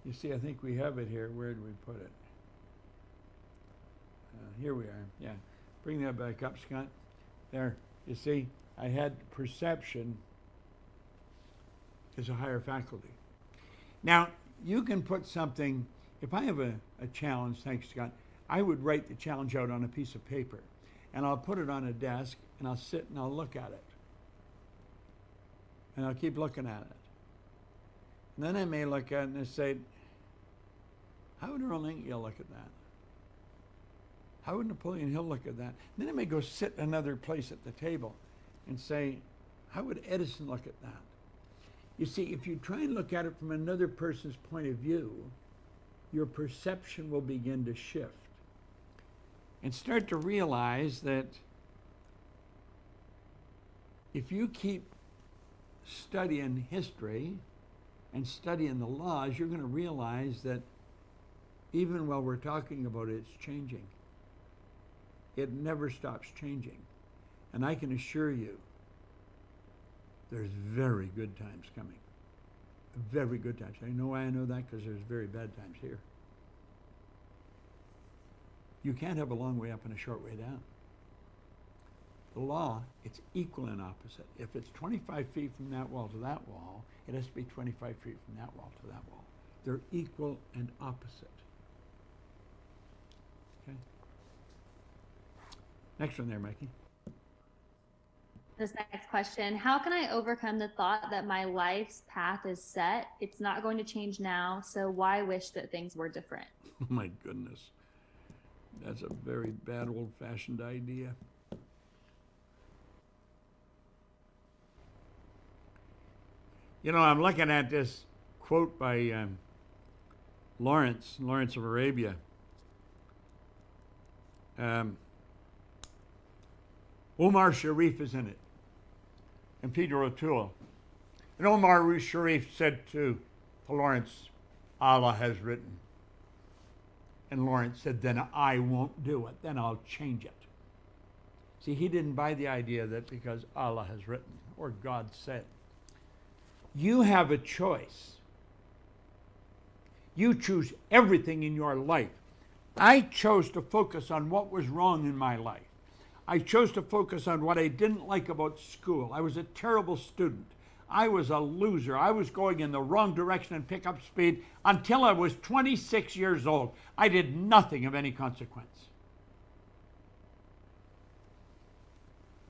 You see, I think we have it here. Where did we put it? Here we are. Yeah. Bring that back up, Scott. There. You see, I had perception as a higher faculty. Now, you can put something, if I have a challenge, thanks, Scott, I would write the challenge out on a piece of paper, and I'll put it on a desk, and I'll sit and I'll look at it. And I'll keep looking at it. And then I may look at it and say, how would Earl Nightingale look at that? How would Napoleon Hill look at that? And then I may go sit another place at the table and say, how would Edison look at that? You see, if you try and look at it from another person's point of view, your perception will begin to shift. And start to realize that if you keep studying history and studying the laws, you're going to realize that even while we're talking about it, it's changing. It never stops changing. And I can assure you, there's very good times coming. Very good times. I know why I know that, because there's very bad times here. You can't have a long way up and a short way down. The law, it's equal and opposite. If it's 25 feet from that wall to that wall, it has to be 25 feet from that wall to that wall. They're equal and opposite. Okay? Next one there, Mikey.
This next question, how can I overcome the thought that my life's path is set? It's not going to change now, so why wish that things were different?
Oh my goodness. That's a very bad old-fashioned idea. You know, I'm looking at this quote by Lawrence of Arabia. Omar Sharif is in it, and Peter O'Toole. And Omar Sharif said to Lawrence, Allah has written. And Lawrence said, then I won't do it. Then I'll change it. See, he didn't buy the idea that because Allah has written or God said. You have a choice. You choose everything in your life. I chose to focus on what was wrong in my life. I chose to focus on what I didn't like about school. I was a terrible student. I was a loser. I was going in the wrong direction in pickup speed until I was 26 years old. I did nothing of any consequence.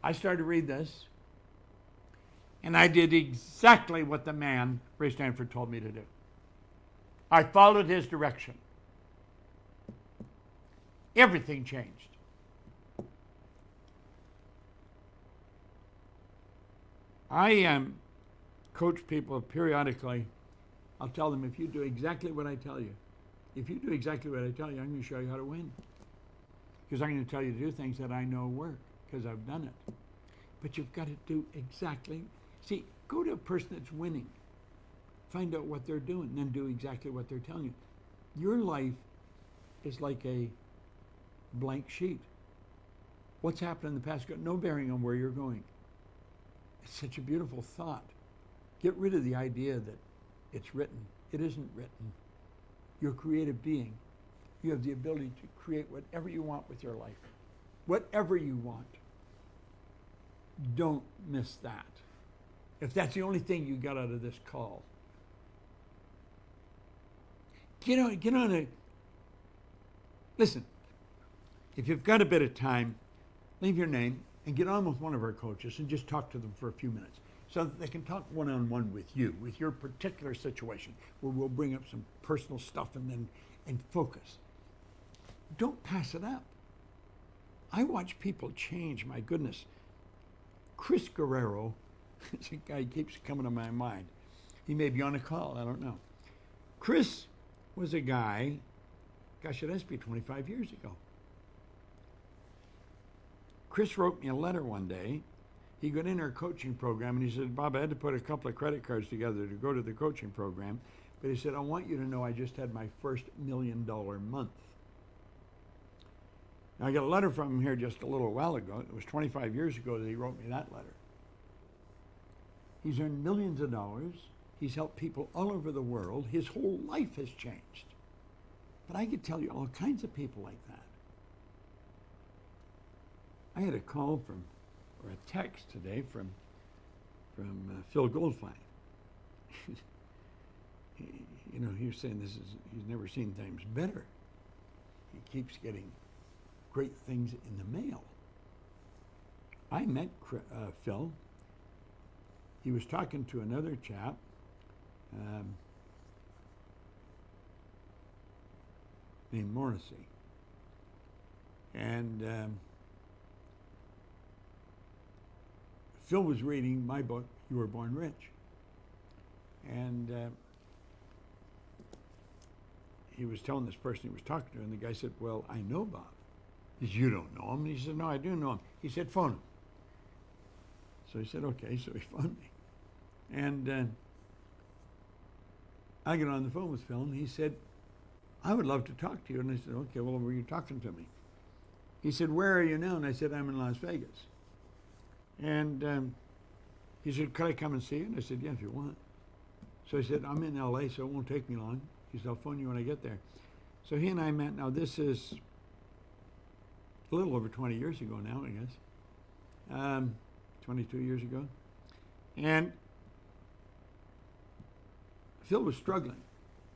I started to read this, and I did exactly what the man, Ray Stanford, told me to do. I followed his direction. Everything changed. I coach people periodically. I'll tell them, if you do exactly what I tell you, I'm going to show you how to win. Because I'm going to tell you to do things that I know work, because I've done it. But you've got to do exactly. See, Go to a person that's winning. Find out what they're doing, and then do exactly what they're telling you. Your life is like a blank sheet. What's happened in the past got no bearing on where you're going. It's such a beautiful thought. Get rid of the idea that it's written. It isn't written. You're a creative being. You have the ability to create whatever you want with your life. Whatever you want. Don't miss that. If that's the only thing you got out of this call. Get on a... Listen, if you've got a bit of time, leave your name and get on with one of our coaches and just talk to them for a few minutes so that they can talk one-on-one with you, with your particular situation, where we'll bring up some personal stuff and focus. Don't pass it up. I watch people change, my goodness. Chris Guerrero is a guy who keeps coming to my mind. He may be on a call, I don't know. Chris was a guy, gosh, it has to be 25 years ago. Chris wrote me a letter one day. He got in our coaching program and he said, Bob, I had to put a couple of credit cards together to go to the coaching program. But he said, I want you to know I just had my first $1 million month. Now, I got a letter from him here just a little while ago. It was 25 years ago that he wrote me that letter. He's earned millions of dollars. He's helped people all over the world. His whole life has changed. But I could tell you all kinds of people like that. I had a call from, or a text today from Phil Goldfine. You know, he was saying he's never seen things better. He keeps getting great things in the mail. I met Phil. He was talking to another chap. Named Morrissey. And Phil was reading my book, You Were Born Rich. And he was telling this person he was talking to, and the guy said, well, I know Bob. He said, you don't know him? And he said, no, I do know him. He said, phone him. So he said, okay, so he phoned me. And I got on the phone with Phil, and he said, I would love to talk to you. And I said, okay, well, were you talking to me? He said, where are you now? And I said, I'm in Las Vegas. And he said, could I come and see you? And I said, yeah, if you want. So he said, I'm in LA, so it won't take me long. He said, I'll phone you when I get there. So he and I met. Now, this is a little over 20 years ago now, I guess. 22 years ago. And Phil was struggling.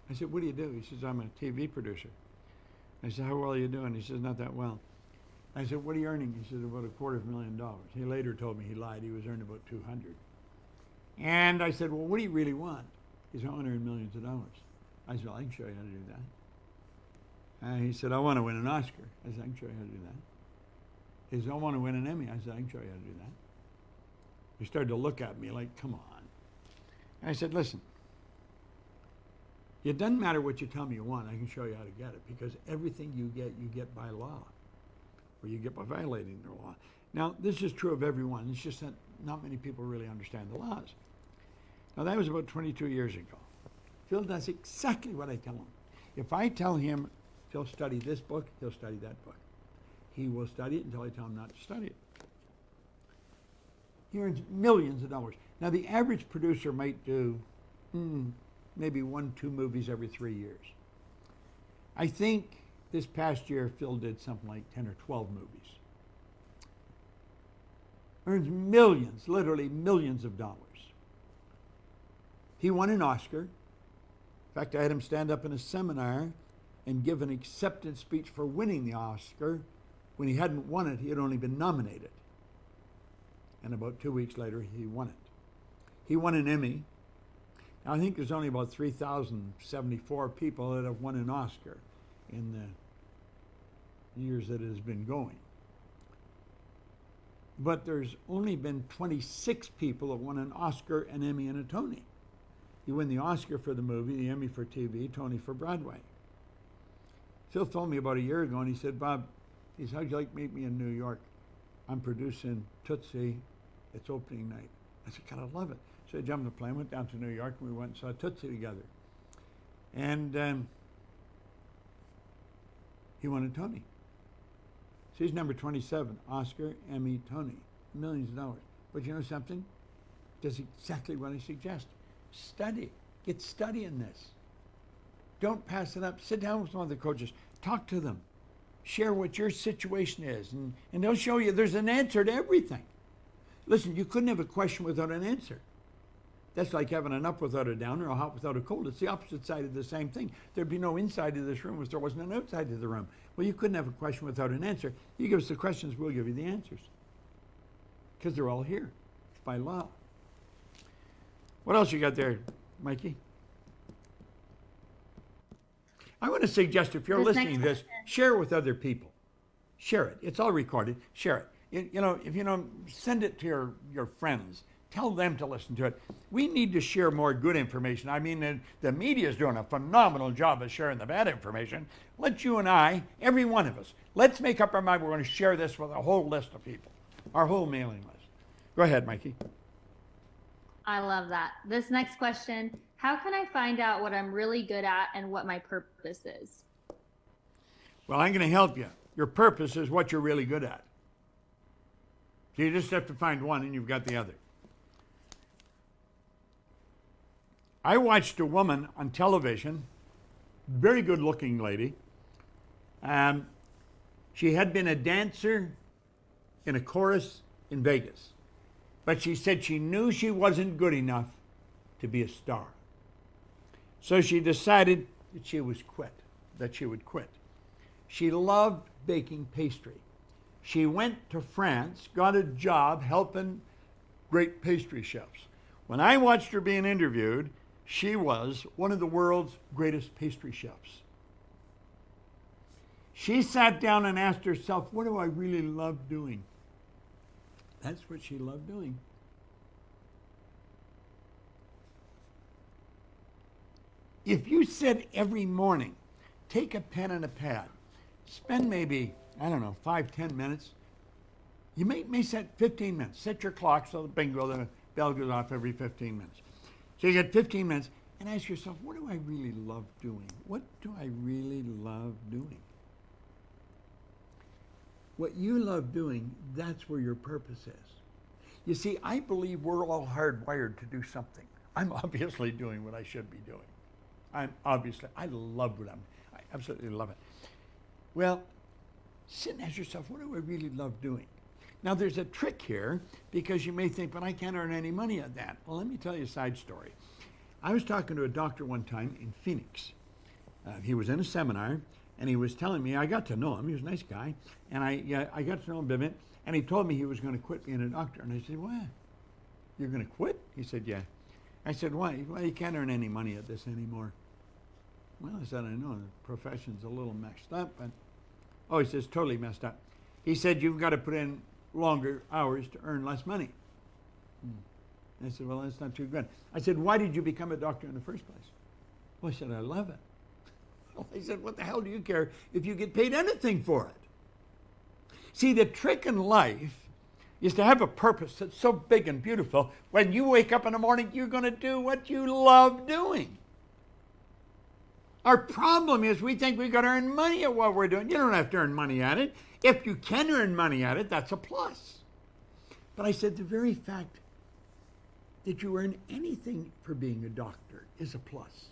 I said, what do you do? He says, I'm a TV producer. I said, how well are you doing? He says, not that well. I said, what are you earning? He said, about $250,000. He later told me he lied. He was earning about 200. And I said, well, what do you really want? He said, I want to earn millions of dollars. I said, well, I can show you how to do that. He said, I want to win an Oscar. I said, I can show you how to do that. He said, I want to win an Emmy. I said, I can show you how to do that. He started to look at me like, come on. And I said, listen, it doesn't matter what you tell me you want. I can show you how to get it, because everything you get by law, or you get by violating the law. Now, this is true of everyone. It's just that not many people really understand the laws. Now, that was about 22 years ago. Phil does exactly what I tell him. If I tell him, Phil, study this book, he'll study that book. He will study it until I tell him not to study it. He earns millions of dollars. Now, the average producer might do maybe 1-2 movies every 3 years. I think this past year, Phil did something like 10 or 12 movies. Earns millions, literally millions of dollars. He won an Oscar. In fact, I had him stand up in a seminar and give an acceptance speech for winning the Oscar. When he hadn't won it, he had only been nominated. And about 2 weeks later, he won it. He won an Emmy. Now, I think there's only about 3,074 people that have won an Oscar in the years that it has been going. But there's only been 26 people that won an Oscar, an Emmy, and a Tony. You win the Oscar for the movie, the Emmy for TV, Tony for Broadway. Phil told me about a year ago, and he said, Bob, he said, how'd you like to meet me in New York? I'm producing Tootsie. It's opening night. I said, God, I love it. So I jumped on a plane, went down to New York, and we went and saw Tootsie together. And he won a Tony. So he's number 27, Oscar, Emmy, Tony, millions of dollars. But you know something? Does exactly what I suggest. Study. Get studying this. Don't pass it up. Sit down with one of the coaches. Talk to them. Share what your situation is. And they'll show you there's an answer to everything. Listen, you couldn't have a question without an answer. That's like having an up without a down or a hot without a cold. It's the opposite side of the same thing. There'd be no inside of this room if there wasn't an outside of the room. Well, you couldn't have a question without an answer. You give us the questions, we'll give you the answers. Because they're all here. It's by law. What else you got there, Mikey? I want to suggest if you're listening to this, share it with other people. Share it. It's all recorded. Share it. If you don't, send it to your friends. Tell them to listen to it. We need to share more good information. I mean, the media is doing a phenomenal job of sharing the bad information. Let you and I, every one of us, let's make up our mind we're going to share this with a whole list of people, our whole mailing list. Go ahead, Mikey.
I love that. This next question, how can I find out what I'm really good at and what my purpose is?
Well, I'm going to help you. Your purpose is what you're really good at. So you just have to find one and you've got the other. I watched a woman on television, very good looking lady. She had been a dancer in a chorus in Vegas, but she said she knew she wasn't good enough to be a star. So she decided that she would quit. She loved baking pastry. She went to France, got a job helping great pastry chefs. When I watched her being interviewed, she was one of the world's greatest pastry chefs. She sat down and asked herself, what do I really love doing? That's what she loved doing. If you said every morning, take a pen and a pad, spend maybe, 5-10 minutes. You may set 15 minutes. Set your clock so the bell goes off every 15 minutes. So you get 15 minutes and ask yourself, what do I really love doing? What do I really love doing? What you love doing, that's where your purpose is. You see, I believe we're all hardwired to do something. I'm obviously doing what I should be doing. I love what I absolutely love it. Well, sit and ask yourself, what do I really love doing? Now, there's a trick here because you may think, but I can't earn any money at that. Well, let me tell you a side story. I was talking to a doctor one time in Phoenix. He was in a seminar, and he was telling me, I got to know him. He was a nice guy, and I got to know him a bit, and he told me he was going to quit being a doctor. And I said, what? You're going to quit? He said, yeah. I said, why? Well, you can't earn any money at this anymore. Well, I said, I know, the profession's a little messed up. He says, totally messed up. He said, you've got to put in longer hours to earn less money. I said, well, that's not too good. I said, why did you become a doctor in the first place? Well, I said, I love it. Well, I said, what the hell do you care if you get paid anything for it? See, the trick in life is to have a purpose that's so big and beautiful. When you wake up in the morning, you're going to do what you love doing. Our problem is we think we've got to earn money at what we're doing. You don't have to earn money at it. If you can earn money at it, that's a plus. But I said the very fact that you earn anything for being a doctor is a plus.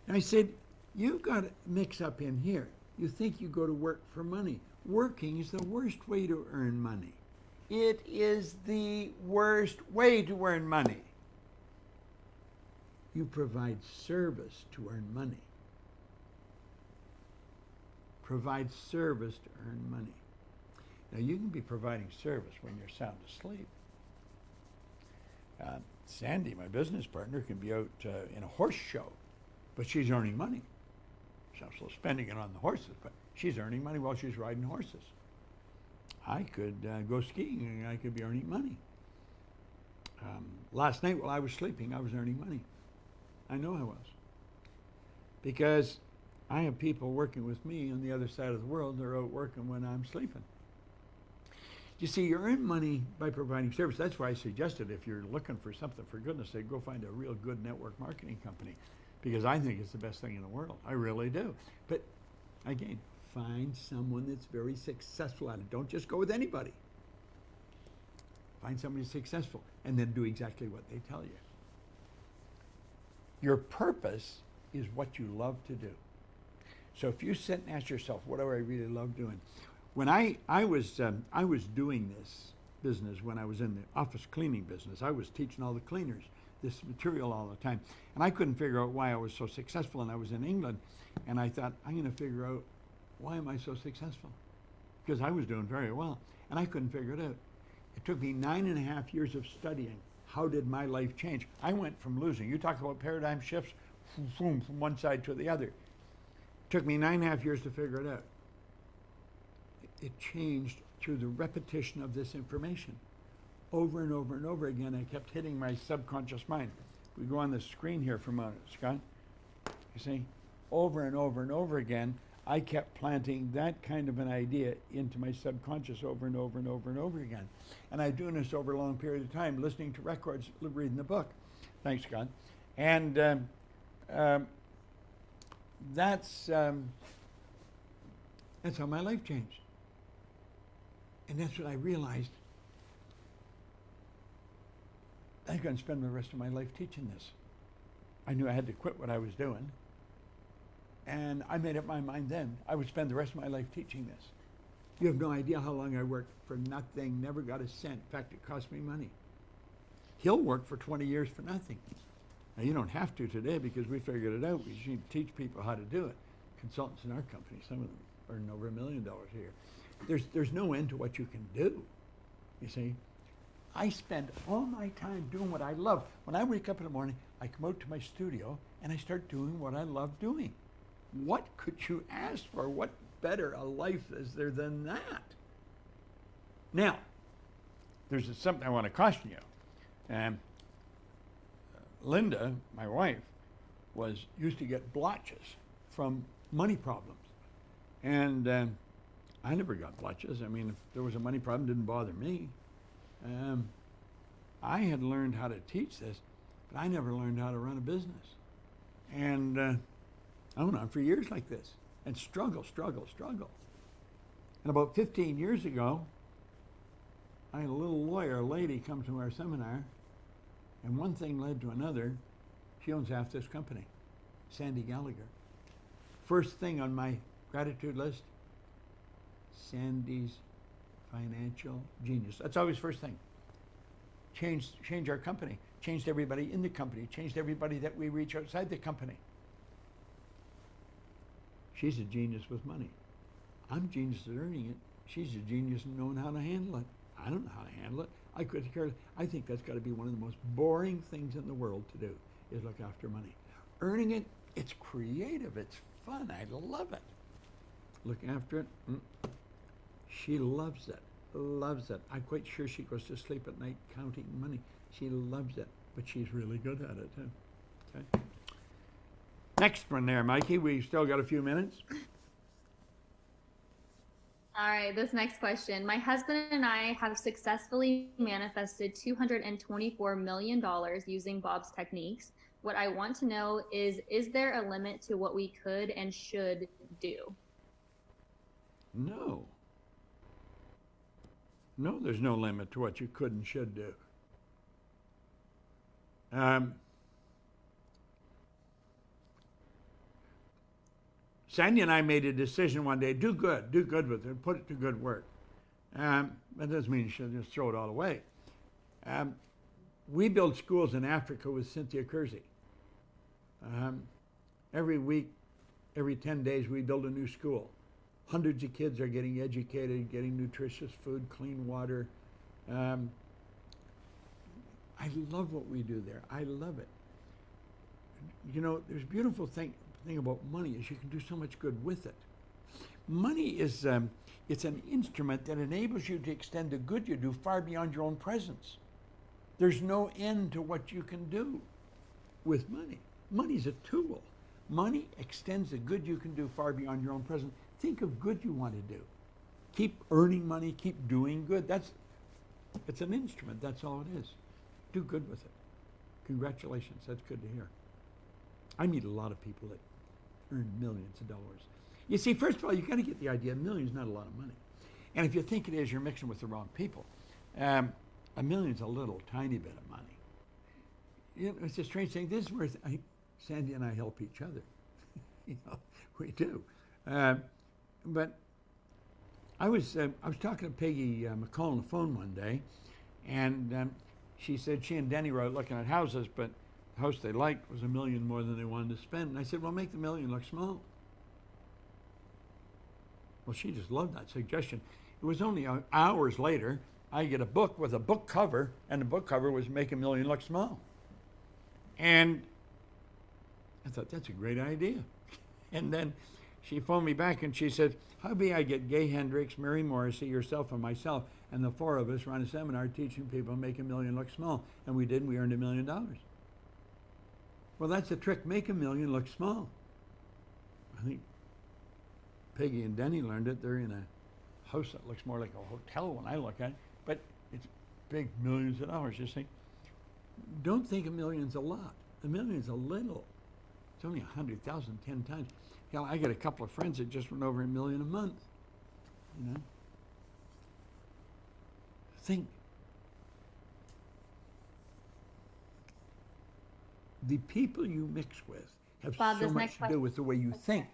And I said, you've got to mix up in here. You think you go to work for money. Working is the worst way to earn money. It is the worst way to earn money. You provide service to earn money. Provide service to earn money. Now, you can be providing service when you're sound asleep. Sandy, my business partner, can be out in a horse show, but she's earning money. She's also spending it on the horses, but she's earning money while she's riding horses. I could go skiing and I could be earning money. Last night while I was sleeping, I was earning money. I know I was. Because I have people working with me on the other side of the world. They're out working when I'm sleeping. You see, you earn money by providing service. That's why I suggested if you're looking for something, for goodness sake, go find a real good network marketing company, because I think it's the best thing in the world. I really do. But again, find someone that's very successful at it. Don't just go with anybody. Find somebody successful and then do exactly what they tell you. Your purpose is what you love to do. So if you sit and ask yourself, what do I really love doing? When I was doing this business, when I was in the office cleaning business, I was teaching all the cleaners this material all the time. And I couldn't figure out why I was so successful. And I was in England, and I thought, I'm going to figure out, why am I so successful? Because I was doing very well, and I couldn't figure it out. It took me 9.5 years of studying. How did my life change? I went from losing. You talk about paradigm shifts, from one side to the other. It took me 9.5 years to figure it out. It changed through the repetition of this information. Over and over and over again, I kept hitting my subconscious mind. We go on the screen here for a moment, Scott. You see? Over and over and over again, I kept planting that kind of an idea into my subconscious over and over and over and over again. And I'm doing this over a long period of time, listening to records, reading the book. Thanks, Scott. And that's how my life changed. And that's what I realized. I'm going to spend the rest of my life teaching this. I knew I had to quit what I was doing. And I made up my mind then. I would spend the rest of my life teaching this. You have no idea how long I worked for nothing, never got a cent. In fact, it cost me money. He'll work for 20 years for nothing. Now, you don't have to today because we figured it out. We just need to teach people how to do it. Consultants in our company, some of them earn over $1 million a year. There's no end to what you can do, you see. I spend all my time doing what I love. When I wake up in the morning, I come out to my studio and I start doing what I love doing. What could you ask for? What better a life is there than that? Now, there's something I want to caution you. Linda, my wife, used to get blotches from money problems. And I never got blotches. I mean, if there was a money problem, it didn't bother me. I had learned how to teach this, but I never learned how to run a business. And I went on for years like this and struggle. And about 15 years ago, I had a little lawyer, a lady, come to our seminar, and one thing led to another. She owns half this company, Sandy Gallagher. First thing on my gratitude list, Sandy's financial genius. That's always first thing. Change our company. Changed everybody in the company. Changed everybody that we reach outside the company. She's a genius with money. I'm a genius at earning it. She's a genius in knowing how to handle it. I don't know how to handle it. I couldn't care. I think that's got to be one of the most boring things in the world to do, is look after money. Earning it, it's creative. It's fun. I love it. Look after it, she loves it. Loves it. I'm quite sure she goes to sleep at night counting money. She loves it, but she's really good at it too. Okay. Next one there, Mikey. We've still got a few minutes.
All right, this next question. My husband and I have successfully manifested $224 million using Bob's techniques. What I want to know is there a limit to what we could and should do?
No. No, there's no limit to what you could and should do. Sandy and I made a decision one day, do good with it, put it to good work. That doesn't mean you should just throw it all away. We build schools in Africa with Cynthia Kersey. Every week, every 10 days, we build a new school. Hundreds of kids are getting educated, getting nutritious food, clean water. I love what we do there. I love it. You know, there's a beautiful thing about money is you can do so much good with it. Money is it's an instrument that enables you to extend the good you do far beyond your own presence. There's no end to what you can do with money. Money's a tool. Money extends the good you can do far beyond your own presence. Think of good you want to do. Keep earning money, keep doing good. It's an instrument, that's all it is. Do good with it. Congratulations, that's good to hear. I meet a lot of people that earn millions of dollars. You see, first of all, you've got to get the idea, a million is not a lot of money. And if you think it is, you're mixing with the wrong people. A million's a little tiny bit of money. You know, it's a strange thing. This is where Sandy and I help each other. You know, we do. But I was talking to Peggy McCall on the phone one day, and she said she and Denny were out looking at houses, but the house they liked was $1 million more than they wanted to spend. And I said, well, make the $1 million look small. Well, she just loved that suggestion. It was only hours later, I get a book with a book cover, and the book cover was Make $1 Million Look Small. And I thought, that's a great idea. And then she phoned me back and she said, how be I get Gay Hendricks, Mary Morrissey, yourself, and myself, and the four of us run a seminar teaching people Make $1 Million Look Small. And we did, and we earned $1 million. Well, that's the trick. Make $1 million look small. I think Peggy and Denny learned it. They're in a house that looks more like a hotel when I look at it, but it's big, millions of dollars. Just think, don't think $1 million's a lot. $1 million's a little. It's only 100,000 10 times. Hell, I got a couple of friends that just went over $1 million a month. You know, think. The people you mix with have
Bob,
so much to do with the way you think.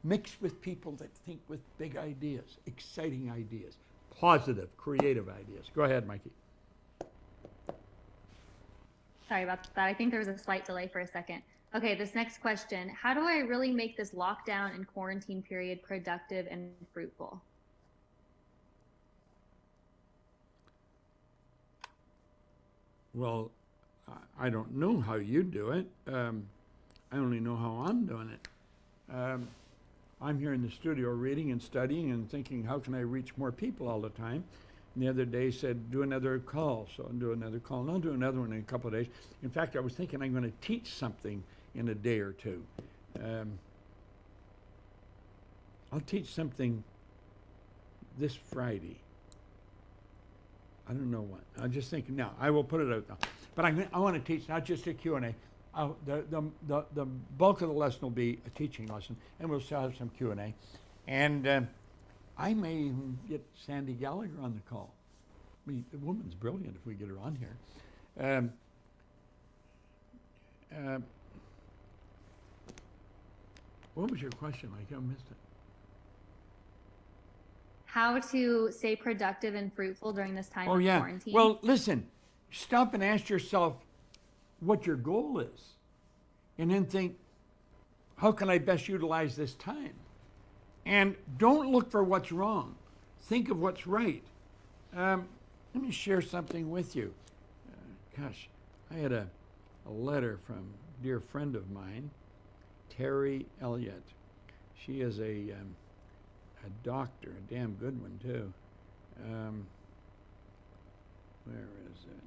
Mix with people that think with big ideas, exciting ideas, positive, creative ideas. Go ahead, Mikey.
Sorry about that. I think there was a slight delay for a second. Okay, this next question. How do I really make this lockdown and quarantine period productive and fruitful?
Well, I don't know how you do it. I only know how I'm doing it. I'm here in the studio reading and studying and thinking, how can I reach more people all the time? And the other day said, do another call. So I'll do another call, and I'll do another one in a couple of days. In fact, I was thinking I'm going to teach something in a day or two. I'll teach something this Friday. I don't know what. I'm just thinking now. I will put it out now. But I want to teach not just a Q&A. The bulk of the lesson will be a teaching lesson, and we'll still have some Q&A. And I may even get Sandy Gallagher on the call. I mean, the woman's brilliant if we get her on here. What was your question, Mike? I missed it.
How to stay productive and fruitful during this time
Oh,
of
yeah.
quarantine?
Well, listen, stop and ask yourself what your goal is. And then think, how can I best utilize this time? And don't look for what's wrong. Think of what's right. Let me share something with you. Gosh, I had a letter from a dear friend of mine, Terry Elliott. She is a doctor, a damn good one too. Where is it?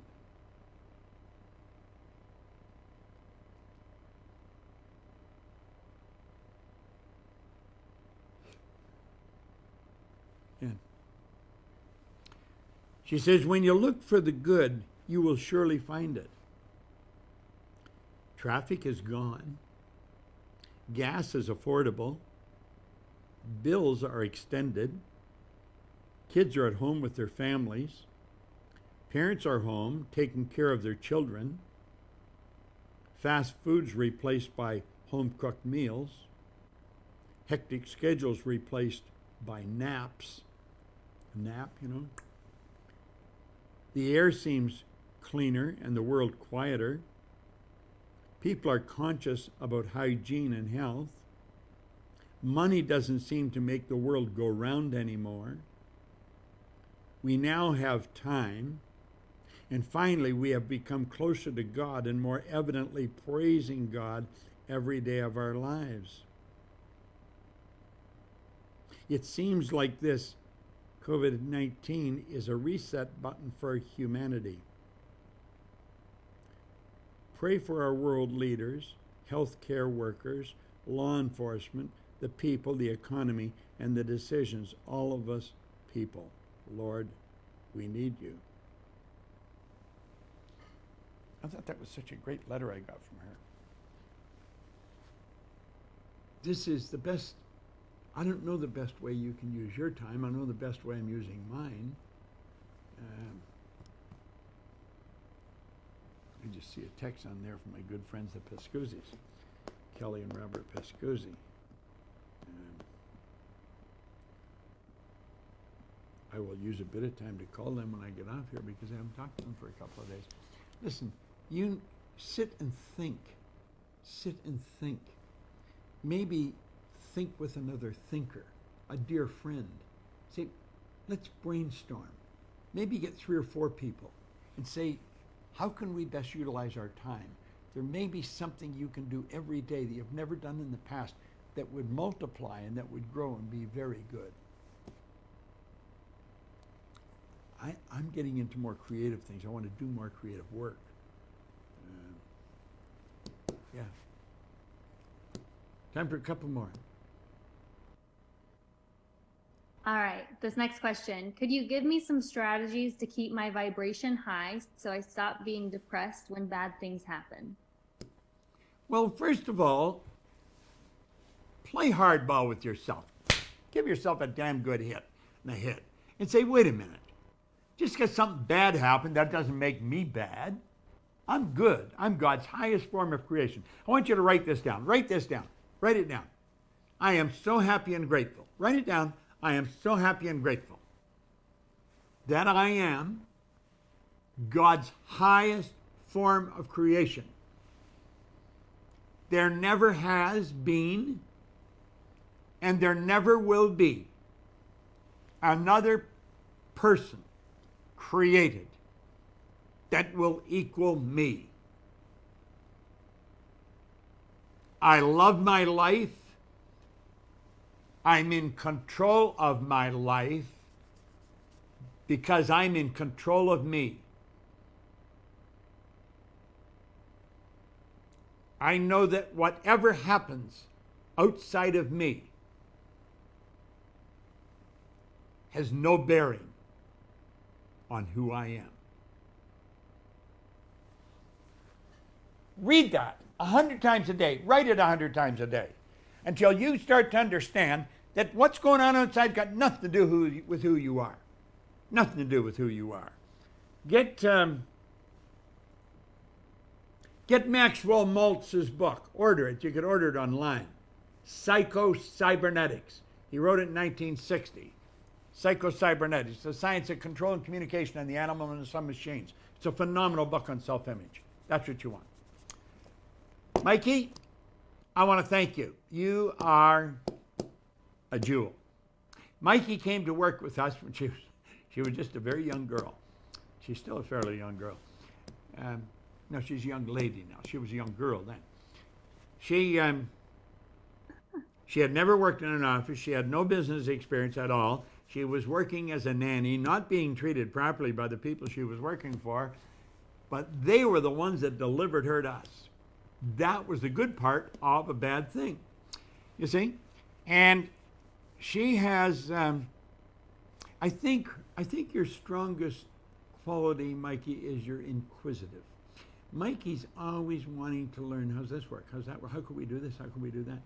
Yeah. She says, when you look for the good, you will surely find it. Traffic is gone. Gas is affordable. Bills are extended. Kids are at home with their families. Parents are home taking care of their children. Fast food's replaced by home-cooked meals. Hectic schedules replaced by naps. A nap, you know. The air seems cleaner and the world quieter. People are conscious about hygiene and health. Money doesn't seem to make the world go round anymore. We now have time. And finally, we have become closer to God and more evidently praising God every day of our lives. It seems like this COVID-19 is a reset button for humanity. Pray for our world leaders, healthcare workers, law enforcement, the people, the economy, and the decisions all of us people. Lord, we need you. I thought that was such a great letter I got from her. This is the best. I don't know the best way you can use your time. I know the best way I'm using mine. I just see a text on there from my good friends, the Pescuzzis, Kelly and Robert Pescuzzi. I will use a bit of time to call them when I get off here because I haven't talked to them for a couple of days. Listen, you sit and think. Sit and think. Maybe think with another thinker, a dear friend. Say, let's brainstorm. Maybe get 3 or 4 people and say, how can we best utilize our time? There may be something you can do every day that you've never done in the past that would multiply and that would grow and be very good. I'm getting into more creative things. I want to do more creative work. Yeah. Time for a couple more.
All right, this next question. Could you give me some strategies to keep my vibration high so I stop being depressed when bad things happen?
Well, first of all, play hardball with yourself. Give yourself a damn good hit and a hit. And say, wait a minute. Just because something bad happened, that doesn't make me bad. I'm good. I'm God's highest form of creation. I want you to write this down. Write this down. Write it down. I am so happy and grateful. Write it down. I am so happy and grateful that I am God's highest form of creation. There never has been, and there never will be, another person created that will equal me. I love my life. I'm in control of my life because I'm in control of me. I know that whatever happens outside of me has no bearing on who I am. Read that 100 times a day. Write it 100 times a day until you start to understand that what's going on outside got nothing to do with who you are. Nothing to do with who you are. Get Maxwell Maltz's book. Order it. You can order it online. Psycho-Cybernetics. He wrote it in 1960. Psycho-Cybernetics, the science of control and communication on the animal and some machines. It's a phenomenal book on self-image. That's what you want. Mikey, I want to thank you. You are a jewel. Mikey came to work with us when she was just a very young girl. She's still a fairly young girl. No, she's a young lady now. She was a young girl then. She had never worked in an office. She had no business experience at all. She was working as a nanny, not being treated properly by the people she was working for, but they were the ones that delivered her to us. That was the good part of a bad thing, you see? And she has, I think your strongest quality, Mikey, is you're inquisitive. Mikey's always wanting to learn, how's this work? How's that work? How could we do this? How could we do that?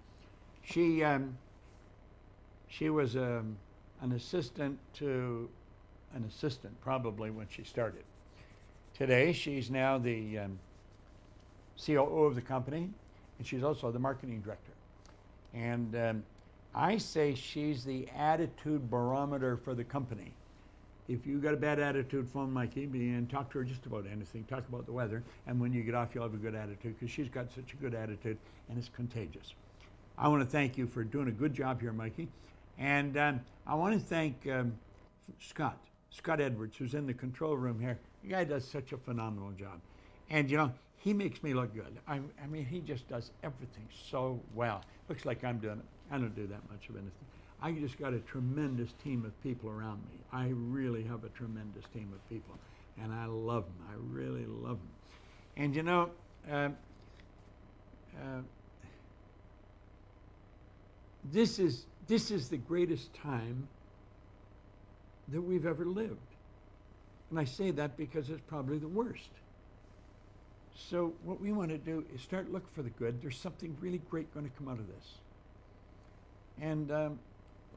She was an assistant to an assistant probably when she started. Today, she's now the COO of the company, and she's also the marketing director. And I say she's the attitude barometer for the company. If you got a bad attitude, phone Mikey and talk to her just about anything. Talk about the weather, and when you get off, you'll have a good attitude because she's got such a good attitude, and it's contagious. I want to thank you for doing a good job here, Mikey. And I want to thank Scott Edwards, who's in the control room here. The guy does such a phenomenal job. And, you know, he makes me look good. I mean, he just does everything so well. Looks like I'm doing it. I don't do that much of anything. I just got a tremendous team of people around me. I really have a tremendous team of people. And I love them. I really love them. And, you know, this is the greatest time that we've ever lived. And I say that because it's probably the worst. So what we want to do is start looking for the good. There's something really great going to come out of this. And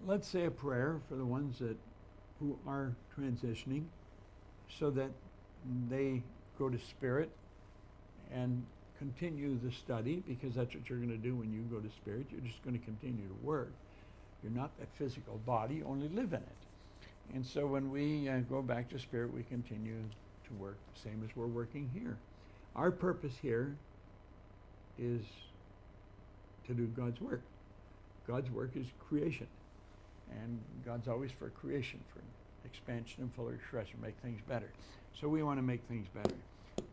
let's say a prayer for the ones who are transitioning, so that they go to spirit and continue the study, because that's what you're going to do when you go to spirit. You're just going to continue to work. You're not that physical body, you only live in it. And so when we go back to spirit, we continue to work the same as we're working here. Our purpose here is to do God's work. God's work is creation. And God's always for creation, for expansion and fuller expression, make things better. So we want to make things better.